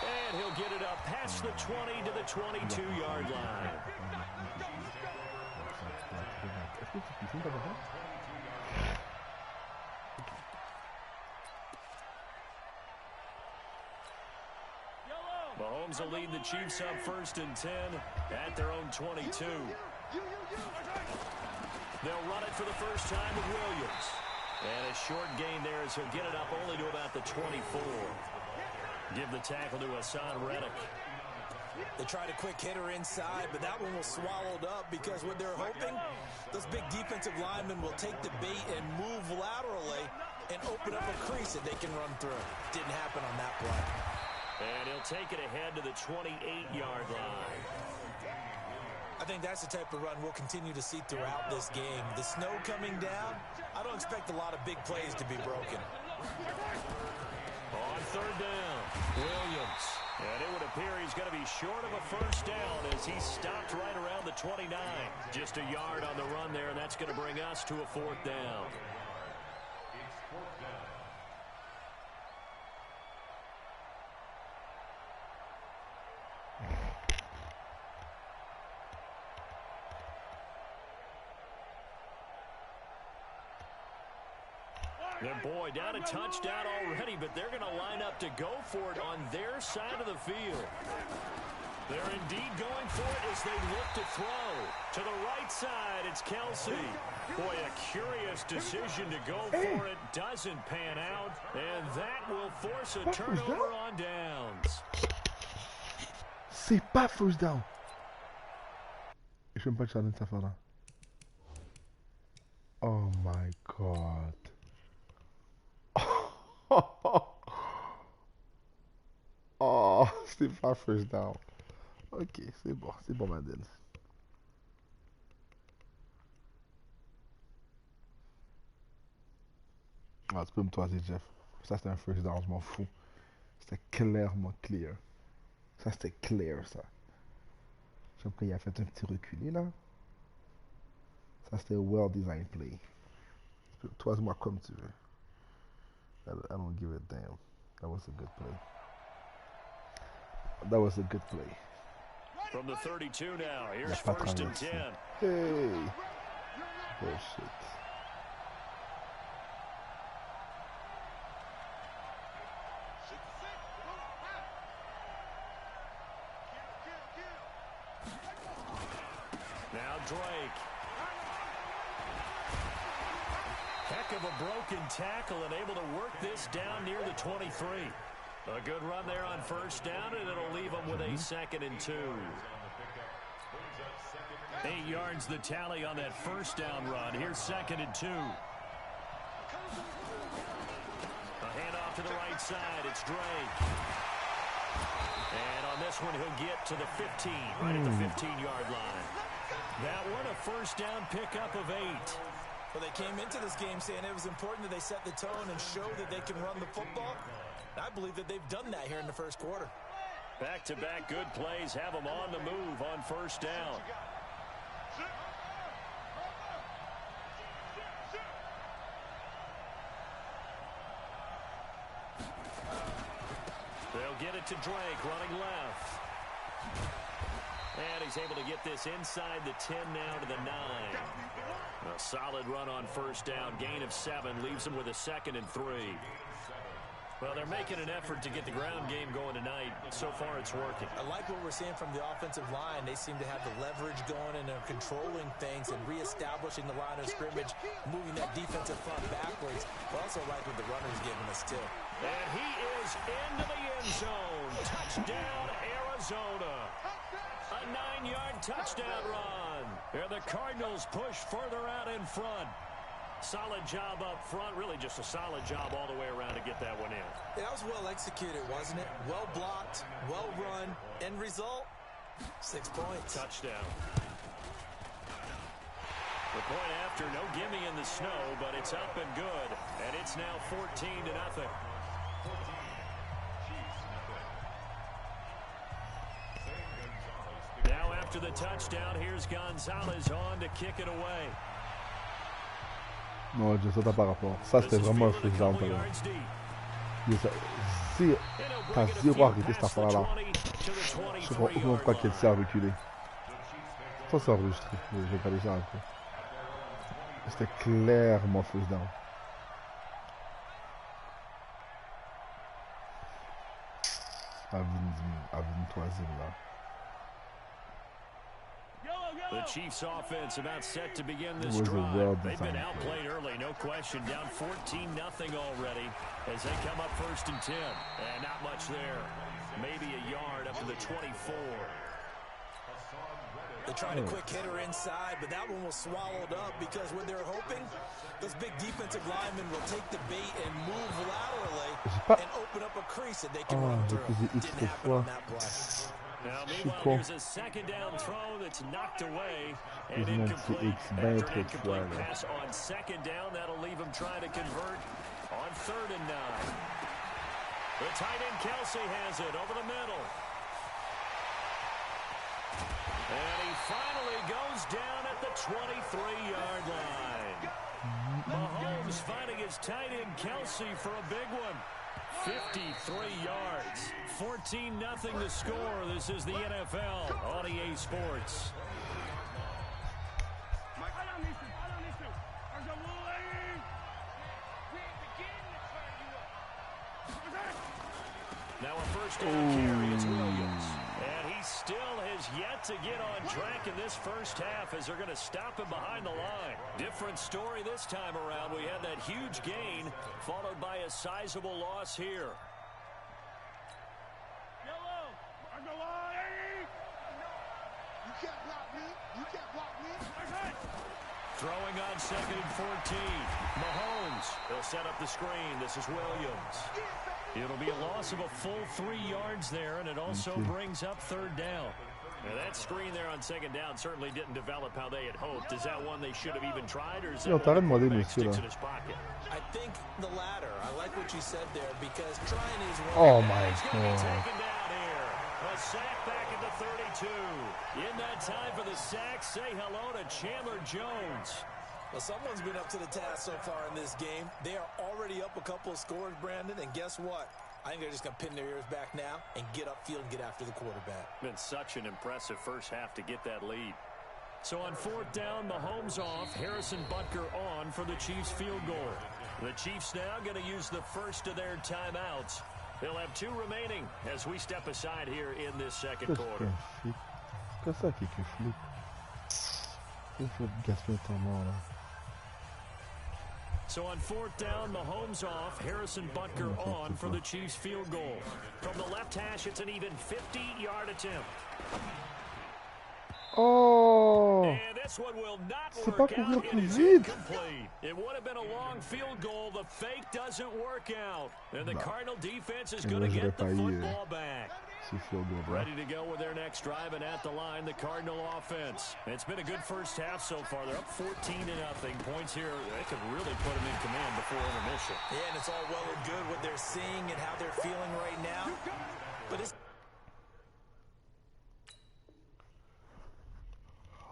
And he'll get it up past the 20 to the 22-yard line. Mahomes will lead the Chiefs up 1st and 10 at their own 22. They'll run it for the first time with Williams. And a short gain there as he'll get it up only to about the 24. Give the tackle to Hassan Reddick. They tried a quick hitter inside, but that one was swallowed up because what they're hoping, those big defensive linemen will take the bait and move laterally and open up a crease that they can run through. Didn't happen on that play. And he'll take it ahead to the 28-yard line. I think that's the type of run we'll continue to see throughout this game. The snow coming down, I don't expect a lot of big plays to be broken. On 3rd down, Williams. And it would appear he's going to be short of a first down as he stopped right around the 29. Just a yard on the run there, and that's going to bring us to a 4th down. And boy, down a touchdown already, but they're going to line up to go for it on their side of the field. They're indeed going for it as they look to throw. To the right side, it's Kelsey. Boy, a curious decision to go for it. Doesn't pan out, and that will force a turnover on downs. C'est pas first down. Je n'aime pas le challenge ça faire là. Oh my god. Oh, c'est pas first down. Ok, c'est bon, Madden. Ah, tu peux me toiser, Jeff. Ça, c'était un first down, je m'en fous. C'était clairement clear. Ça, c'était clear, ça. Je sais pas, il a fait un petit reculé, là. Ça, c'était well-designed play. Toise-moi comme tu veux. I don't give a damn. That was a good play. That was a good play. From the 32 now, here's 1st and 10. Hey! Bullshit. Now Drake. Heck of a broken tackle and able to work this down near the 23. A good run there on 1st down, and it'll leave them with a 2nd and 2. 8 yards the tally on that 1st down run. Here's 2nd and 2. A handoff to the right side. It's Drake. And on this one, he'll get to the 15, right at the 15-yard line. That one, a 1st down pickup of 8. Well, they came into this game saying it was important that they set the tone and show that they can run the football. I believe that they've done that here in the 1st quarter. Back-to-back good plays have them on the move on 1st down. They'll get it to Drake running left. And he's able to get this inside the 10 now to the 9. A solid run on 1st down. Gain of 7 leaves them with a 2nd and 3. Well, they're making an effort to get the ground game going tonight. So far, it's working. I like what we're seeing from the offensive line. They seem to have the leverage going and are controlling things and reestablishing the line of scrimmage, moving that defensive front backwards. I also like what the runner's giving us, too. And he is into the end zone. Touchdown, Arizona. A 9-yard touchdown run. And the Cardinals push further out in front. Solid job up front. Really just a solid job all the way around to get that one in. Yeah, that was well executed, wasn't it? Well blocked, well run. End result, 6 points. Touchdown. The point after, no gimme in the snow, but it's up and good. And it's now 14-0. Now after the touchdown, here's Gonzalez on to kick it away. Non, je saute par rapport. Ça, c'était vraiment un first down. Si t'as zéro arrêté cette affaire-là, je sais pas pourquoi qu'elle s'est reculée. Ça, c'est enregistré. J'ai regardé ça un peu. C'était clairement first down. À 23e là. The Chiefs offense about set to begin this drive. They've been outplayed early, no question. Down 14-0 already as they come up 1st and 10. And not much there. Maybe a yard up to the 24. They tried a quick hitter inside, but that one was swallowed up because when they're hoping, those big defensive linemen will take the bait and move laterally and open up a crease that they can run through. Didn't happen on that play. Now, meanwhile, here's a 2nd down throw that's knocked away and incomplete. After an incomplete pass on 2nd down, that'll leave him trying to convert on 3rd and 9. The tight end Kelsey has it over the middle. And he finally goes down at the 23-yard line. Mahomes finding his tight end Kelsey for a big one. 53 yards. 14-0 the score. This is the NFL on EA Sports. Now a 1st down carry is Williams. And he still has yet to get on track in this 1st half as they're going to stop him behind the line. Different story this time around. We had that huge gain followed by a sizable loss here. You can't block me. You can't block me. Throwing on 2nd and 14. Mahomes. He'll set up the screen. This is Williams. It'll be a loss of a full 3 yards there, and it also brings up 3rd down. Now, that screen there on 2nd down certainly didn't develop how they had hoped. Is that one they should have even tried, or is that one that sticks in his pocket? I think the latter. I like what you said there because trying is one. Oh, my God. God. A sack back at the 32. In that time for the sack, say hello to Chandler Jones. Well, someone's been up to the task so far in this game. They are already up a couple of scores, Brandon, and guess what? I think they're just going to pin their ears back now and get upfield and get after the quarterback. Been such an impressive first half to get that lead. So on 4th down, Mahomes off, Harrison Butker on for the Chiefs field goal. The Chiefs now going to use the first of their timeouts. They'll have 2 remaining as we step aside here in this 2nd quarter. Qu'est-ce que c'est qui flippe? Il faut gaspiller ton nom là. So on 4th down, Mahomes off, Harrison Butker on for the Chiefs field goal. From the left hash, it's an even 50-yard attempt. Oh! And this one will not C'est work pas out. courir It plus is vite. incomplete. It would have been a long field goal. The fake doesn't work out. And the Cardinal defense is going to get the football back. Ready to go with their next drive, and at the line, the Cardinal offense. It's been a good first half so far. They're up 14-0. Points here, they could really put them in command before intermission. Yeah, and it's all well and good what they're seeing and how they're feeling right now. But it's...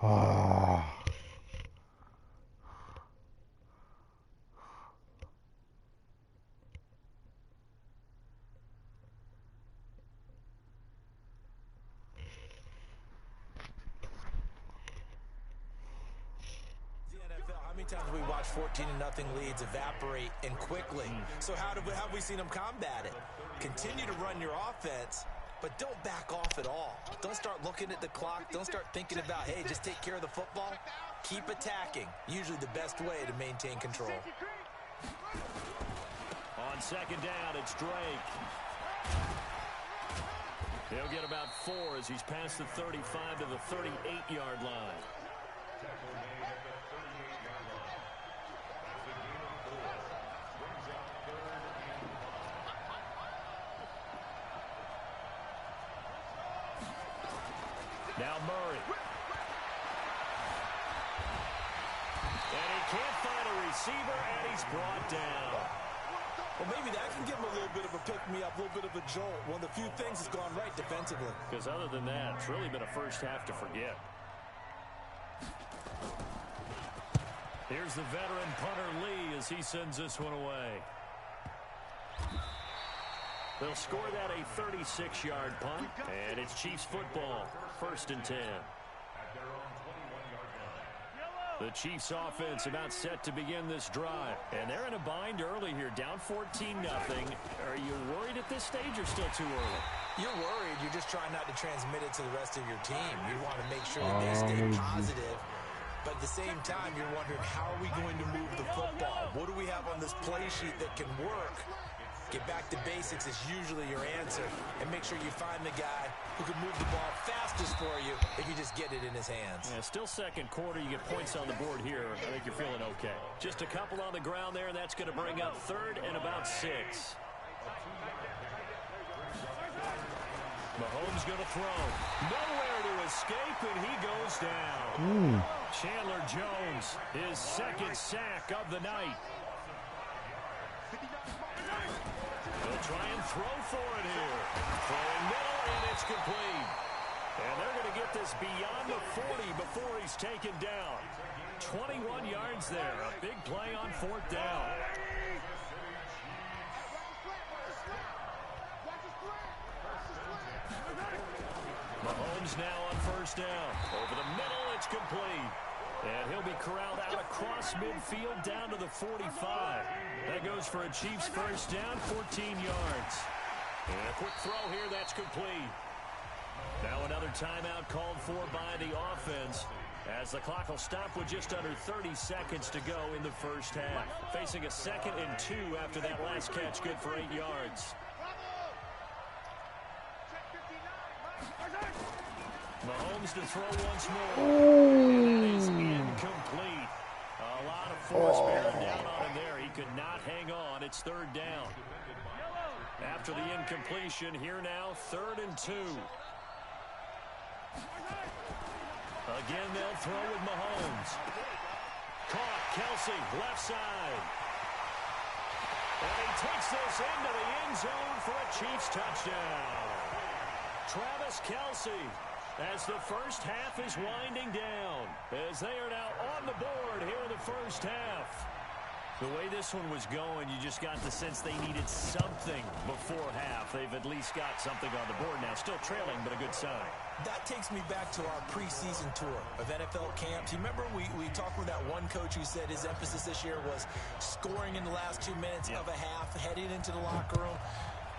Ah. Times we watch 14-0 leads evaporate and quickly. So how have we seen them combat it? Continue to run your offense, but don't back off at all. Don't start looking at the clock. Don't start thinking about, hey, just take care of the football. Keep attacking. Usually the best way to maintain control. On 2nd down, it's Drake. He'll get about 4 as he's past the 35 to the 38-yard line. Now Murray. And he can't find a receiver, and he's brought down. Well, maybe that can give him a little bit of a pick-me-up, a little bit of a jolt. One of the few things that's gone right defensively. Because other than that, it's really been a first half to forget. Here's the veteran punter Lee as he sends this one away. They'll score that a 36-yard punt, and it's Chiefs football, 1st and 10. The Chiefs offense about set to begin this drive. And they're in a bind early here, down 14-0. Are you worried at this stage or still too early? You're worried. You're just trying not to transmit it to the rest of your team. You want to make sure that they stay positive. But at the same time, you're wondering, how are we going to move the football? What do we have on this play sheet that can work? Get back to basics is usually your answer. And make sure you find the guy who can move the ball fastest for you if you just get it in his hands. Yeah, still second quarter. You get points on the board here. I think you're feeling okay. Just a couple on the ground there, and that's going to bring up 3rd and about 6. Mahomes going to throw. Nowhere to escape, and he goes down. Chandler Jones, his 2nd sack of the night. They'll try and throw for it here. Throwing middle, and it's complete. And they're going to get this beyond the 40 before he's taken down. 21 yards there. A big play on 4th down. Mahomes now on 1st down. Over the middle, it's complete. And he'll be corralled out across midfield down to the 45. That goes for a Chiefs 1st down, 14 yards. And a quick throw here, that's complete. Now another timeout called for by the offense, as the clock will stop with just under 30 seconds to go in the 1st half. Facing a 2nd and 2 after that last catch, good for 8 yards. Mahomes to throw once more. And that is incomplete. A lot of force bearing down on him there. He could not hang on. It's 3rd down. After the incompletion, here now, 3rd and 2. Again, they'll throw with Mahomes. Caught, Kelsey, left side. And he takes this into the end zone for a Chiefs touchdown. Travis Kelsey, as the 1st half is winding down, as they are now on the board here in the 1st half. The way this one was going, you just got the sense they needed something before half. They've at least got something on the board now. Still trailing, but a good sign. That takes me back to our preseason tour of NFL camps. You remember we talked with that one coach who said his emphasis this year was scoring in the last 2 minutes of a half, heading into the locker room.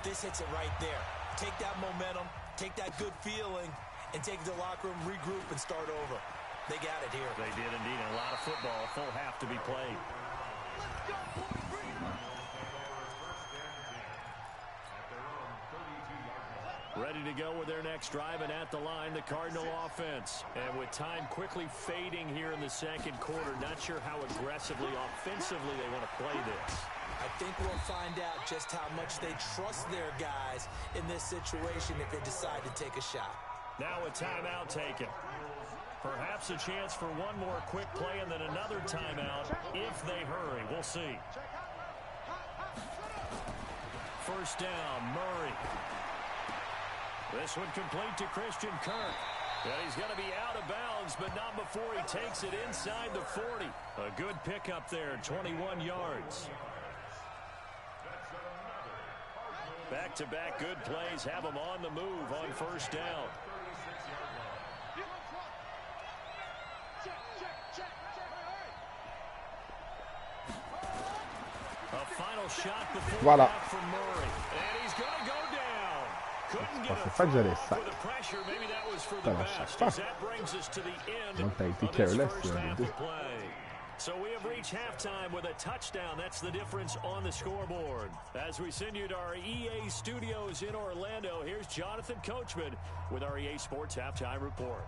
This hits it right there. Take that momentum, take that good feeling, and take it to the locker room, regroup, and start over. They got it here. They did indeed. And a lot of football, a full half to be played. Ready to go with their next drive, and at the line, the Cardinal offense. And with time quickly fading here in the 2nd quarter, not sure how aggressively, offensively they want to play this. I think we'll find out just how much they trust their guys in this situation if they decide to take a shot. Now a timeout taken. Perhaps a chance for one more quick play and then another timeout if they hurry. We'll see. 1st down, Murray. This one complete to Christian Kirk. And he's going to be out of bounds, but not before he takes it inside the 40. A good pickup there, 21 yards. Back-to-back good plays have him on the move on 1st down. A final shot before that from Murray. And he's going to go down. Couldn't get a throw for the pressure. Maybe that was for the best. As that brings us to the end of this 1st half of play. So we have reached halftime with a touchdown. That's the difference on the scoreboard. As we send you to our EA studios in Orlando, here's Jonathan Coachman with our EA Sports Halftime Report.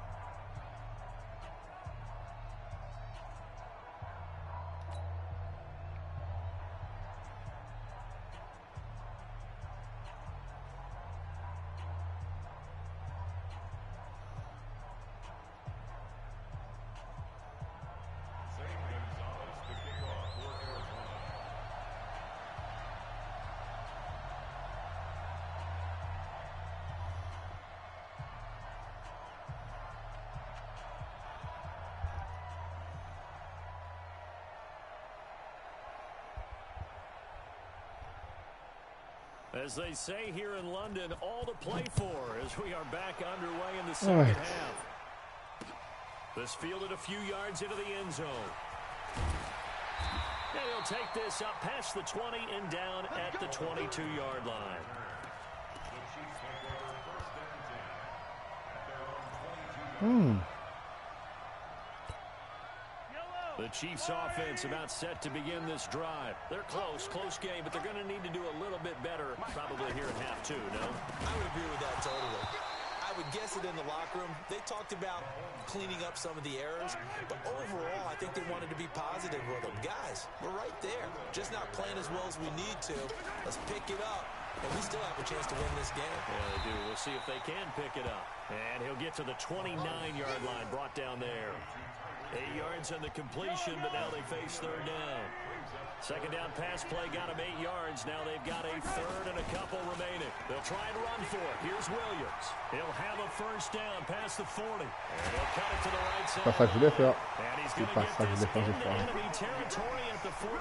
As they say here in London, all to play for as we are back underway in the second half. This fielded a few yards into the end zone. And he'll take this up past the 20 and down at the 22-yard line. The Chiefs offense about set to begin this drive. They're close game, but they're going to need to do a little bit better probably here in half two, no? I would agree with that totally. I would guess it in the locker room. They talked about cleaning up some of the errors, but overall, I think they wanted to be positive with them. Guys, we're right there. Just not playing as well as we need to. Let's pick it up, and we still have a chance to win this game. Yeah, they do. We'll see if they can pick it up. And he'll get to the 29-yard line, brought down there. 8 yards on the completion, but now they face third down. Second down pass play got them 8 yards. Now they've got a third and a couple remaining. They'll try and run for it. Here's Williams. He'll have a first down past the 40. And he'll cut it to the right side. Pas ça que je voulais faire. And he's going to get this into enemy territory at the 45.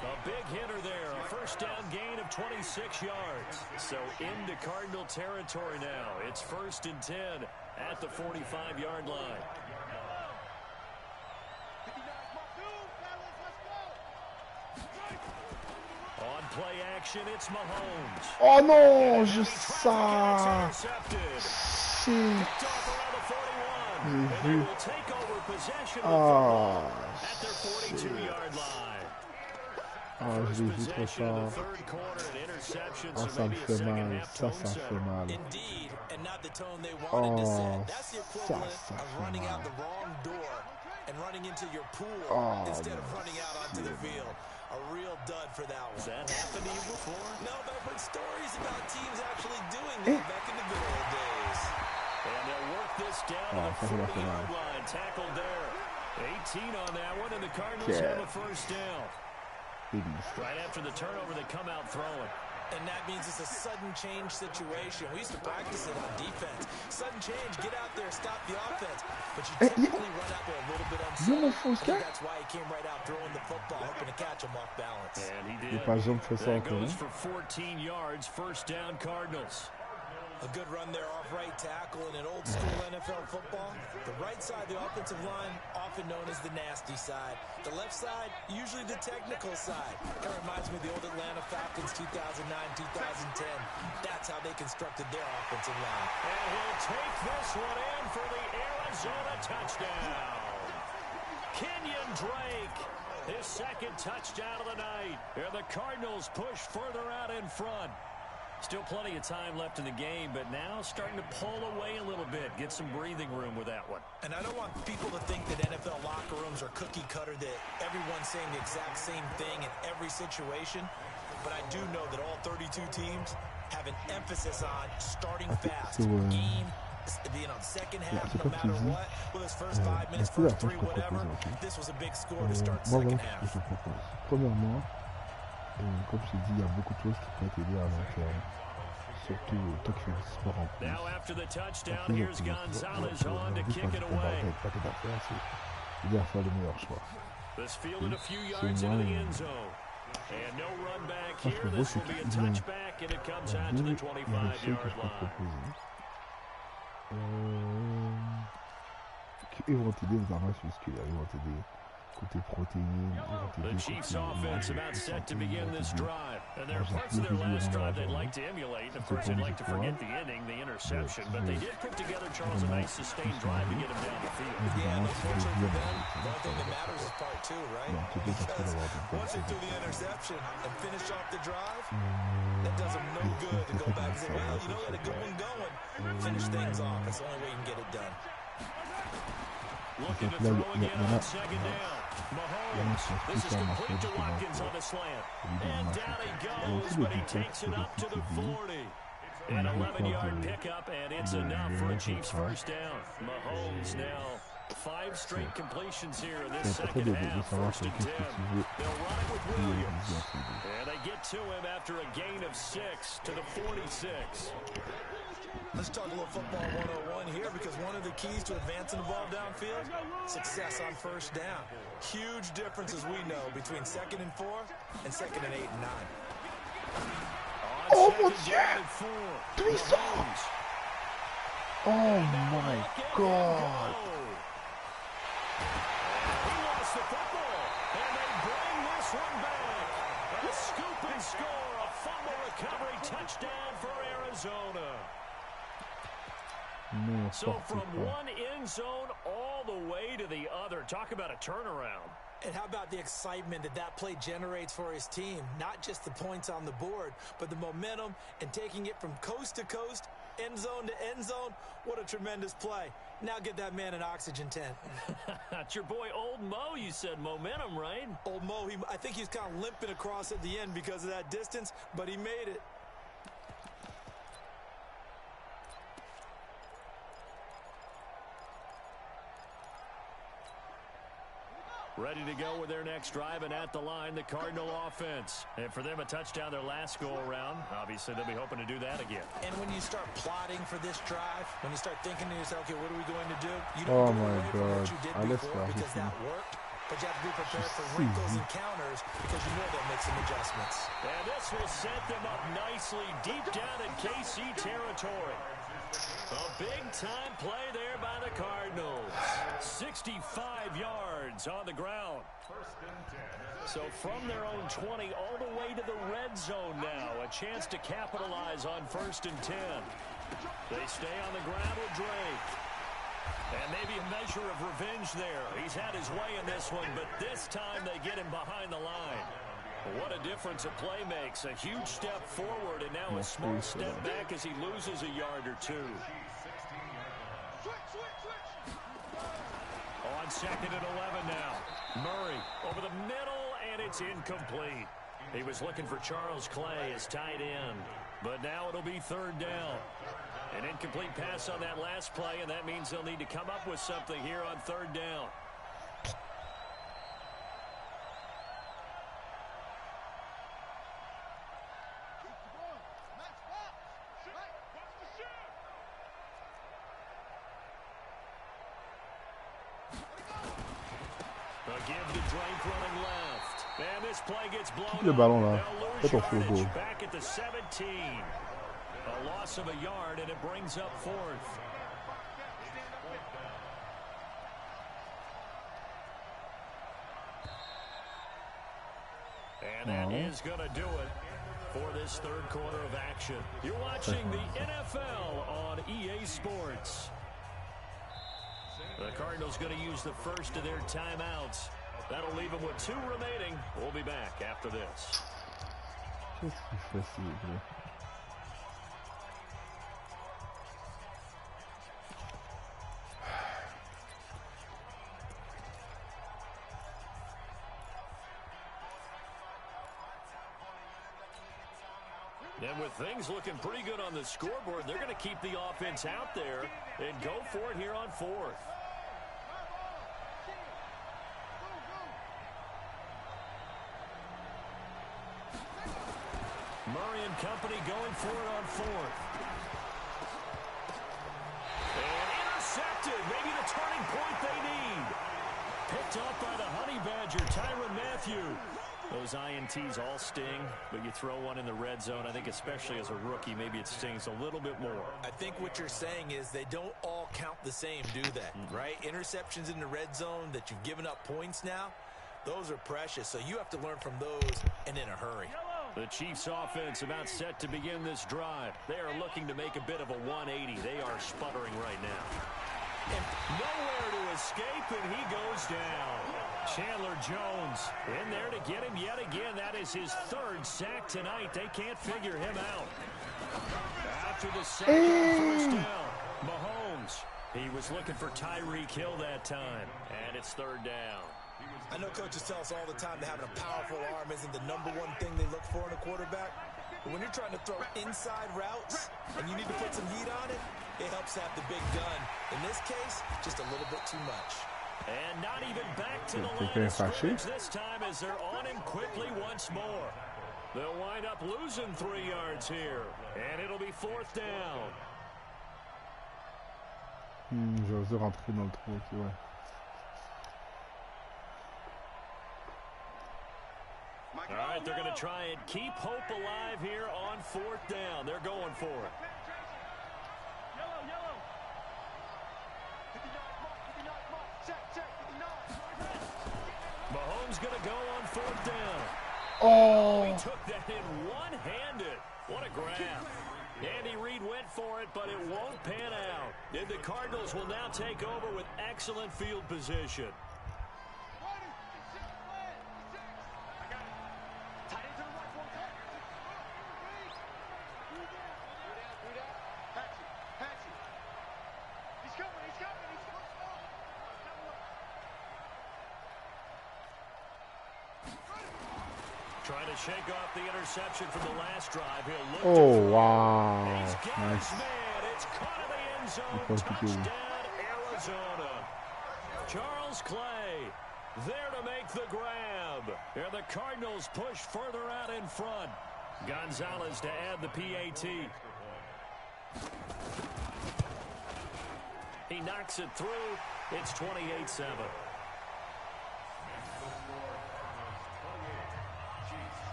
A big hitter there. A first down gain of 26 yards. So into Cardinal territory now. It's 1st and 10 at the 45-yard line. On play action, it's Mahomes. Oh non, juste ça. Shit. J'ai vu. Ah, shit. Ah, je l'ai vu trop tard. Ah, ça me fait mal. Ça me fait mal. Oh, ça fait mal. And running into your pool instead of running out onto the field. A real dud for that one. Has that happened to you before? No, but I've heard stories about teams actually doing that back in the good old days. And they'll work this down to the 40-yard line. Tackled there. 18 on that one, and the Cardinals have a first down. Right after the turnover, they come out throwing. And that means it's a sudden change situation. We used to practice it on defense. Sudden change, get out there, stop the offense. But you typically run out there a little bit uncertain. That's why he came right out throwing the football, hoping to catch him off balance. And he did. That goes for 14 yards, first down Cardinals. A good run there off right tackle in an old school NFL football. The right side of the offensive line, often known as the nasty side. The left side, usually the technical side. Kind of reminds me of the old Atlanta Falcons 2009-2010. That's how they constructed their offensive line. And he'll take this one in for the Arizona touchdown. Kenyon Drake, his second touchdown of the night. And the Cardinals push further out in front. Still plenty of time left in the game, but now starting to pull away a little bit. Get some breathing room with that one. And I don't want people to think that NFL locker rooms are cookie cutter, that everyone's saying the exact same thing in every situation. But I do know that all 32 teams have an emphasis on starting fast. Game, second half, no matter what. With his first 5 minutes, first 3, whatever. This was a big score to start the second half. Premièrement, comme je t'ai dit, il y a beaucoup de choses qui peuvent t'aider à long terme. Surtout toi qui fais du sport en plus. Now after the touchdown, here's Gonzalez on to kick it away. Il doit faire le meilleur choix. This fielded a few yards into the end zone. And no run back here. This will be a touchback, and it comes out to the 25-yard line. Ils vont t'aider dans un match musculaire. Ils vont t'aider côté protéines. The Chiefs offense about set to begin this drive. And there are parts of their last drive they'd like to emulate. Of course, they'd like to forget the inning, the interception. But they did put together, Charles, a nice sustained drive to get him down the field. Yeah, and unfortunately for them, the only thing that matters is part 2, right? Because once they threw the interception and finished off the drive, that does them no good to go back and say, well, you know, let a good one going. Finish things off. That's the only way you can get it done. Looking to throw again on second down. Mahomes, this is complete to Watkins on the slant. And down he goes, but he takes it up to the 40. An 11-yard pickup, and it's enough for a Chiefs first down. Mahomes now 5 straight completions here in this second half. 1st and 10. They'll run it with Williams. And they get to him after a gain of 6 to the 46. Let's talk a little football 101 here, because one of the keys to advancing the ball downfield, success on first down. Huge difference, as we know, between 2nd and 4 and 2nd and 8 and 9. mon Dieu! D'où il sort? Oh my God! He lost the football, and they bring this one back. A scoop and score, a fumble recovery touchdown for Arizona. So from one end zone all the way to the other. Talk about a turnaround. And how about the excitement that that play generates for his team? Not just the points on the board, but the momentum and taking it from coast to coast, end zone to end zone. What a tremendous play. Now get that man an oxygen tent. That's your boy Old Mo, you said momentum, right? Old Mo, I think he's kind of limping across at the end because of that distance, but he made it. Ready to go with their next drive, and at the line, the Cardinal offense. And for them, a touchdown their last go-around. Obviously, they'll be hoping to do that again. And when you start plotting for this drive, when you start thinking to yourself, okay, what are we going to do? You don't go away from what you did before because that worked. But you have to be prepared for wrinkles and counters because you know they'll make some adjustments. And this will set them up nicely deep down in KC territory. A big-time play there by the Cardinals. 65 yards on the ground. So from their own 20 all the way to the red zone now. A chance to capitalize on 1st and 10. They stay on the ground with Drake. And maybe a measure of revenge there. He's had his way in this one, but this time they get him behind the line. What a difference a play makes. A huge step forward and now a small step back as he loses a yard or two. On 2nd and 11 now. Murray over the middle, and it's incomplete. He was looking for Charles Clay as tight end, but now it'll be 3rd down. An incomplete pass on that last play, and that means they'll need to come up with something here on 3rd down. Give to Drake running left. And this play gets blown Le ballon là. They'll lose Faites yardage back at the 17. A loss of a yard, and it brings up 4th. And that is going to do it for this 3rd quarter of action. You're watching the NFL on EA Sports. The Cardinals going to use the first of their timeouts. That'll leave them with 2 remaining. We'll be back after this. And with things looking pretty good on the scoreboard, they're going to keep the offense out there and go for it here on 4th. Murray and company going for it on 4th. And intercepted. Maybe the turning point they need. Picked off by the Honey Badger, Tyrann Mathieu. Those INTs all sting, but you throw one in the red zone, I think especially as a rookie, maybe it stings a little bit more. I think what you're saying is they don't all count the same, do they? Right? Interceptions in the red zone that you've given up points now, those are precious. So you have to learn from those and in a hurry. The Chiefs offense about set to begin this drive. They are looking to make a bit of a 180. They are sputtering right now. And nowhere to escape, and he goes down. Chandler Jones in there to get him yet again. That is his 3rd sack tonight. They can't figure him out. After the second 1st down, Mahomes. He was looking for Tyreek Hill that time, and it's 3rd down. I know coaches tell us all the time that having a powerful arm isn't the #1 thing they look for in a quarterback. But when you're trying to throw inside routes and you need to put some heat on it, it helps have the big gun. In this case, just a little bit too much. And not even back to the line of scrimmage this time as they're on him quickly once more. They'll wind up losing 3 yards here. And it'll be 4th down. J'ai osé rentrer dans le trou, c'est vrai. All right, but they're going to try and keep hope alive here on 4th down. They're going for it. Mahomes going to go on 4th down. Oh, He took that in one-handed. What a grab. Andy Reid went for it, but it won't pan out. And the Cardinals will now take over with excellent field position. Trying to shake off the interception from the last drive. He'll look oh to wow, He's got nice. his man. It's caught in the end zone. Supposed to be. Touchdown, Arizona. Charles Clay there to make the grab. And the Cardinals push further out in front. Gonzalez to add the PAT. He knocks it through. It's 28-7.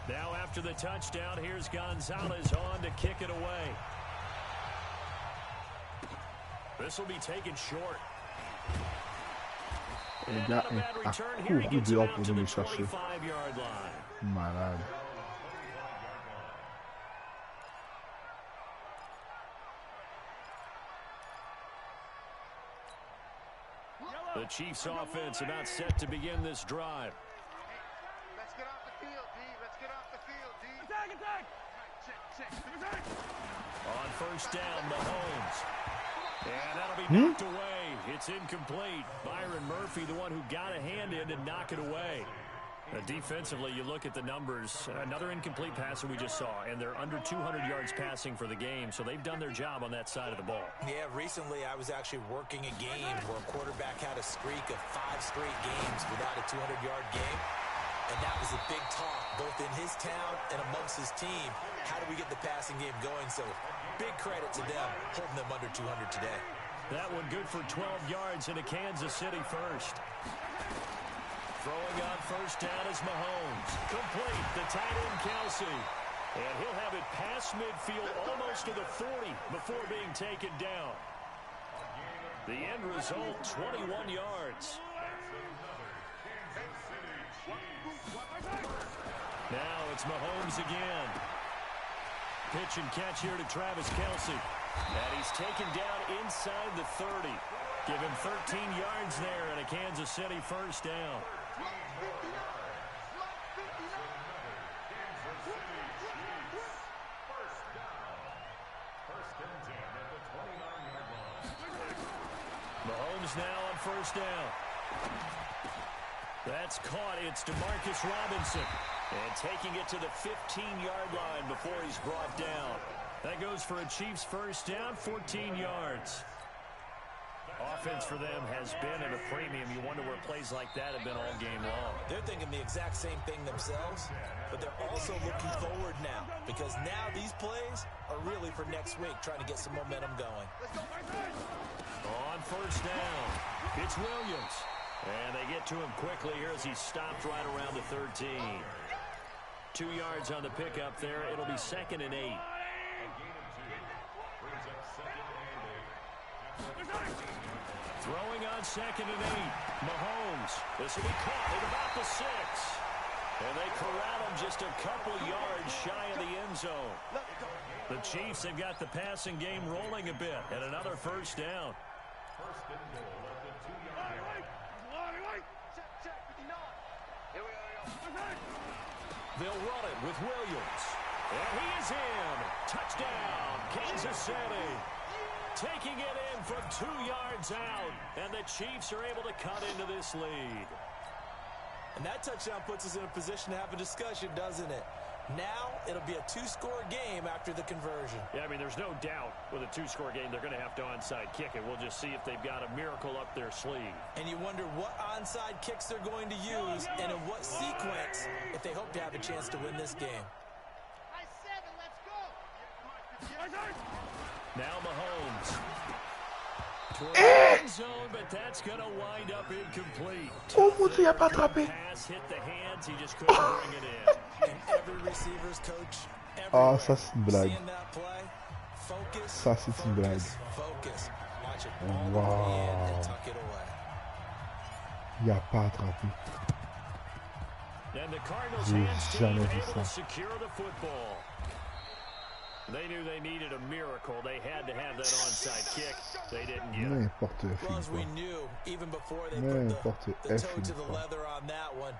Now after the touchdown, here's Gonzalez on to kick it away. This will be taken short. And not a bad return here. He gets it out to the 25-yard line. Malade. The Chiefs offense about set to begin this drive. Let's get off the field, D. Let's get off the field, D. Attack! On 1st down, Mahomes. And that'll be knocked away. It's incomplete. Byron Murphy, the one who got a hand in and knock it away. Defensively, you look at the numbers. Another incomplete passer we just saw, and they're under 200 yards passing for the game, so they've done their job on that side of the ball. Yeah, recently I was actually working a game where a quarterback had a streak of 5 straight games without a 200-yard game. And that was a big talk, both in his town and amongst his team. How do we get the passing game going? So big credit to them, holding them under 200 today. That one good for 12 yards into Kansas City first. Throwing on 1st down is Mahomes. Complete, the tight end Kelsey. And he'll have it past midfield almost to the 40 before being taken down. The end result, 21 yards. Now it's Mahomes again. Pitch and catch here to Travis Kelsey. And he's taken down inside the 30. Give him 13 yards there and a Kansas City 1st down. Mahomes now on 1st down. That's caught. It's DeMarcus Robinson. And taking it to the 15-yard line before he's brought down. That goes for a Chiefs 1st down, 14 yards. Offense for them has been at a premium. You wonder where plays like that have been all game long. They're thinking the exact same thing themselves, but they're also looking forward now because now these plays are really for next week, trying to get some momentum going. On 1st down, it's Williams. And they get to him quickly here as he stopped right around the 13. 2 yards on the pickup there. It'll be 2nd and 8. Throwing on 2nd and 8. Mahomes. This will be caught at about the 6. And they corral him just a couple yards shy of the end zone. The Chiefs have got the passing game rolling a bit. And another 1st down. They'll run it with Williams. And he is in. Touchdown, Kansas City. Taking it in from 2 yards out. And the Chiefs are able to cut into this lead. And that touchdown puts us in a position to have a discussion, doesn't it? Now it'll be a 2-score game after the conversion. Yeah, I mean, there's no doubt with a 2-score game they're going to have to onside kick it. We'll just see if they've got a miracle up their sleeve. And you wonder what onside kicks they're going to use and in what sequence if they hope to have a chance to win this game. Now Mahomes. Toward the end zone, but that's going to wind up incomplete. Oh mon Dieu, il a pas attrapé. Pass hit the hands, he just couldn't bring it in. And every receiver's coach, Ah, ça c'est une blague. seeing that play, focus, Ça c'est une blague. focus. Watch it all the way in and tuck it away. Il a pas attrapé. And the Cardinals J'ai hands team jamais vu able to ça. secure the football. They knew they needed a miracle. They had to have that onside kick. They didn't get it. N'importe Well, as we quoi. knew, even before they N'importe put the toe to the quoi. leather on that one,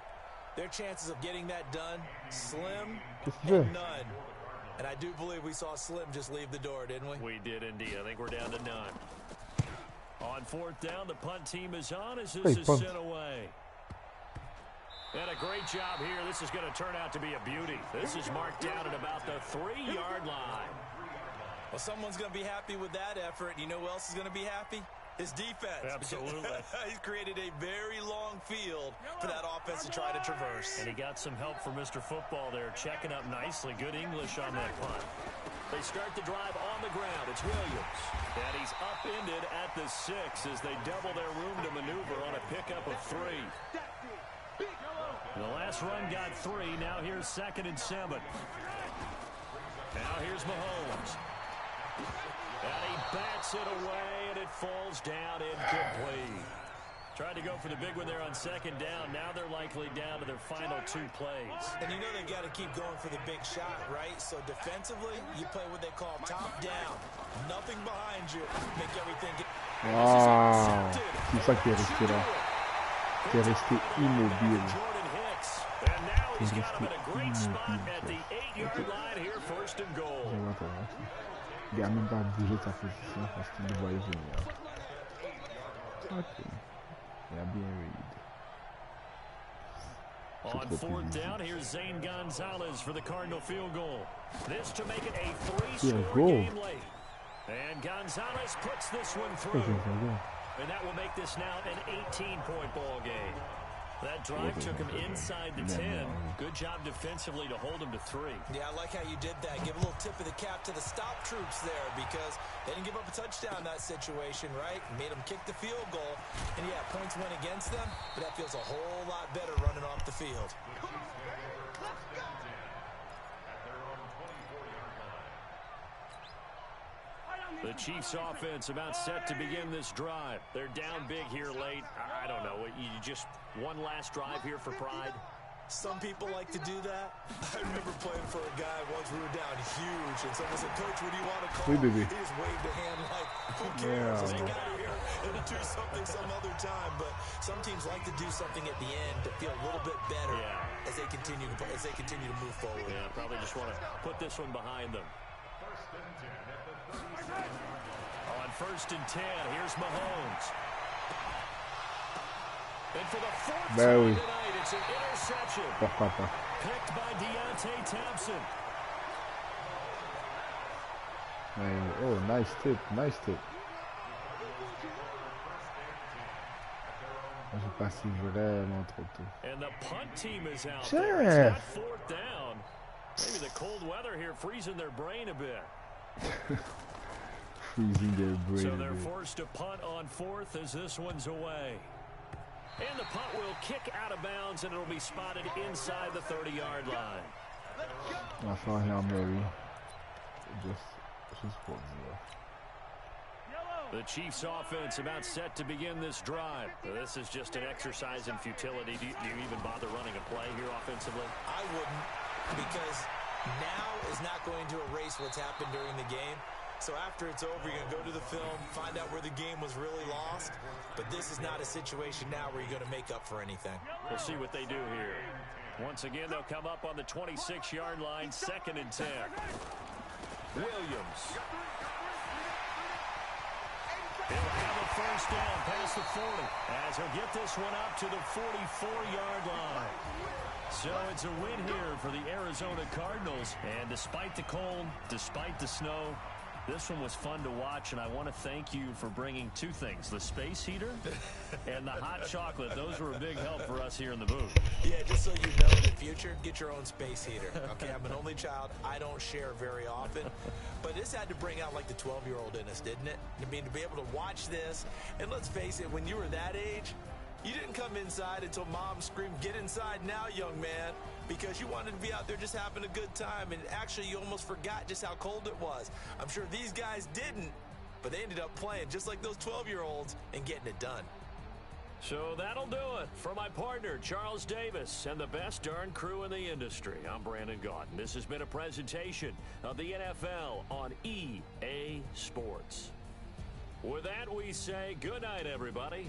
their chances of getting that done, slim Qu'est-ce que tu veux? and none. And I do believe we saw Slim just leave the door, didn't we? We did indeed. I think we're down to none. On fourth down, the punt team is on as this Hey, is punt. sent away. And a great job here. This is going to turn out to be a beauty. This is marked down at about the 3-yard line. Well, someone's going to be happy with that effort. You know who else is going to be happy? His defense. Absolutely. He's created a very long field for that offense to try to traverse. And he got some help from Mr. Football there, checking up nicely. Good English on that punt. They start the drive on the ground. It's Williams. And he's upended at the 6 as they double their room to maneuver on a pickup of 3. The last run got 3. Now here's 2nd and 7. Now here's Mahomes. And he bats it away, and it falls down incomplete. Tried to go for the big one there on 2nd down. Now they're likely down to their final 2 plays. And you know they've got to keep going for the big shot, right? So defensively, you play what they call top down. Nothing behind you. Make everything get... Wow. C'est ça qui est resté là. Qui est resté immobile. And now he's got him in a great spot at the 8-yard line here, 1st and goal. Il n'a même pas bougé de sa position parce qu'il le voyait venir. Ok. Il a bien read. On 4th down, here's Zane Gonzalez for the Cardinal field goal. This to make it a 3-score game late. And Gonzalez puts this one through. And that will make this now an 18-point ball game. That drive took him inside the 10. Good job defensively to hold him to 3. Yeah, I like how you did that. Give a little tip of the cap to the stop troops there because they didn't give up a touchdown in that situation, right? Made them kick the field goal. And, yeah, points went against them, but that feels a whole lot better running off the field. The Chiefs offense about set to begin this drive. They're down big here late. I don't know. You just one last drive here for pride? Some people like to do that. I remember playing for a guy once we were down huge, and someone said, Coach, what do you want to call? He just waved a hand like, who cares? Let's get out of here and do something some other time. But some teams like to do something at the end to feel a little bit better as they continue to move forward. Yeah, probably just want to put this one behind them. On 1st and 10, here's Mahomes. And for the 4th time tonight, it's an interception. Picked by Deontay Thompson. Oh, nice tip, nice tip. J'ai passé vraiment trop tôt. And the punt team is out there. It's not 4th down. Maybe the cold weather here freezing their brain a bit. Freezing their brain. So they're forced to punt on 4th as this one's away. And the punt will kick out of bounds, and it'll be spotted inside the 30-yard line. I saw him Mary. Just for the Chiefs offense about set to begin this drive. This is just an exercise in futility. Do you even bother running a play here offensively? I wouldn't, because now is not going to erase what's happened during the game. So after it's over, you're going to go to the film, find out where the game was really lost. But this is not a situation now where you're going to make up for anything. We'll see what they do here. Once again, they'll come up on the 26-yard line, 2nd and 10. Williams. He'll have a 1st down past the 40 as he'll get this one up to the 44-yard line. So it's a win here for the Arizona Cardinals. And despite the cold, despite the snow, This one was fun to watch, and I want to thank you for bringing two things, the space heater and the hot chocolate. Those were a big help for us here in the booth. Yeah, just so you know, in the future, get your own space heater. Okay, I'm an only child. I don't share very often. But this had to bring out, like, the 12-year-old in us, didn't it? I mean, to be able to watch this, and let's face it, when you were that age, you didn't come inside until Mom screamed, "Get inside now, young man," because you wanted to be out there just having a good time, and actually you almost forgot just how cold it was. I'm sure these guys didn't, but they ended up playing just like those 12-year-olds and getting it done. So that'll do it. For my partner, Charles Davis, and the best darn crew in the industry, I'm Brandon Gaudin. This has been a presentation of the NFL on EA Sports. With that, we say good night, everybody.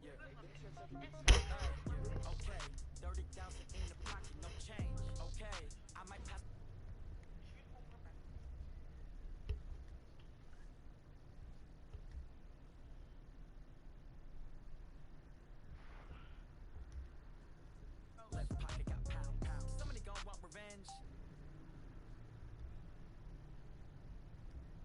Okay, 30,000 in the pocket, no change. Okay, I might pass. Left pocket got pound. Somebody gon' want revenge.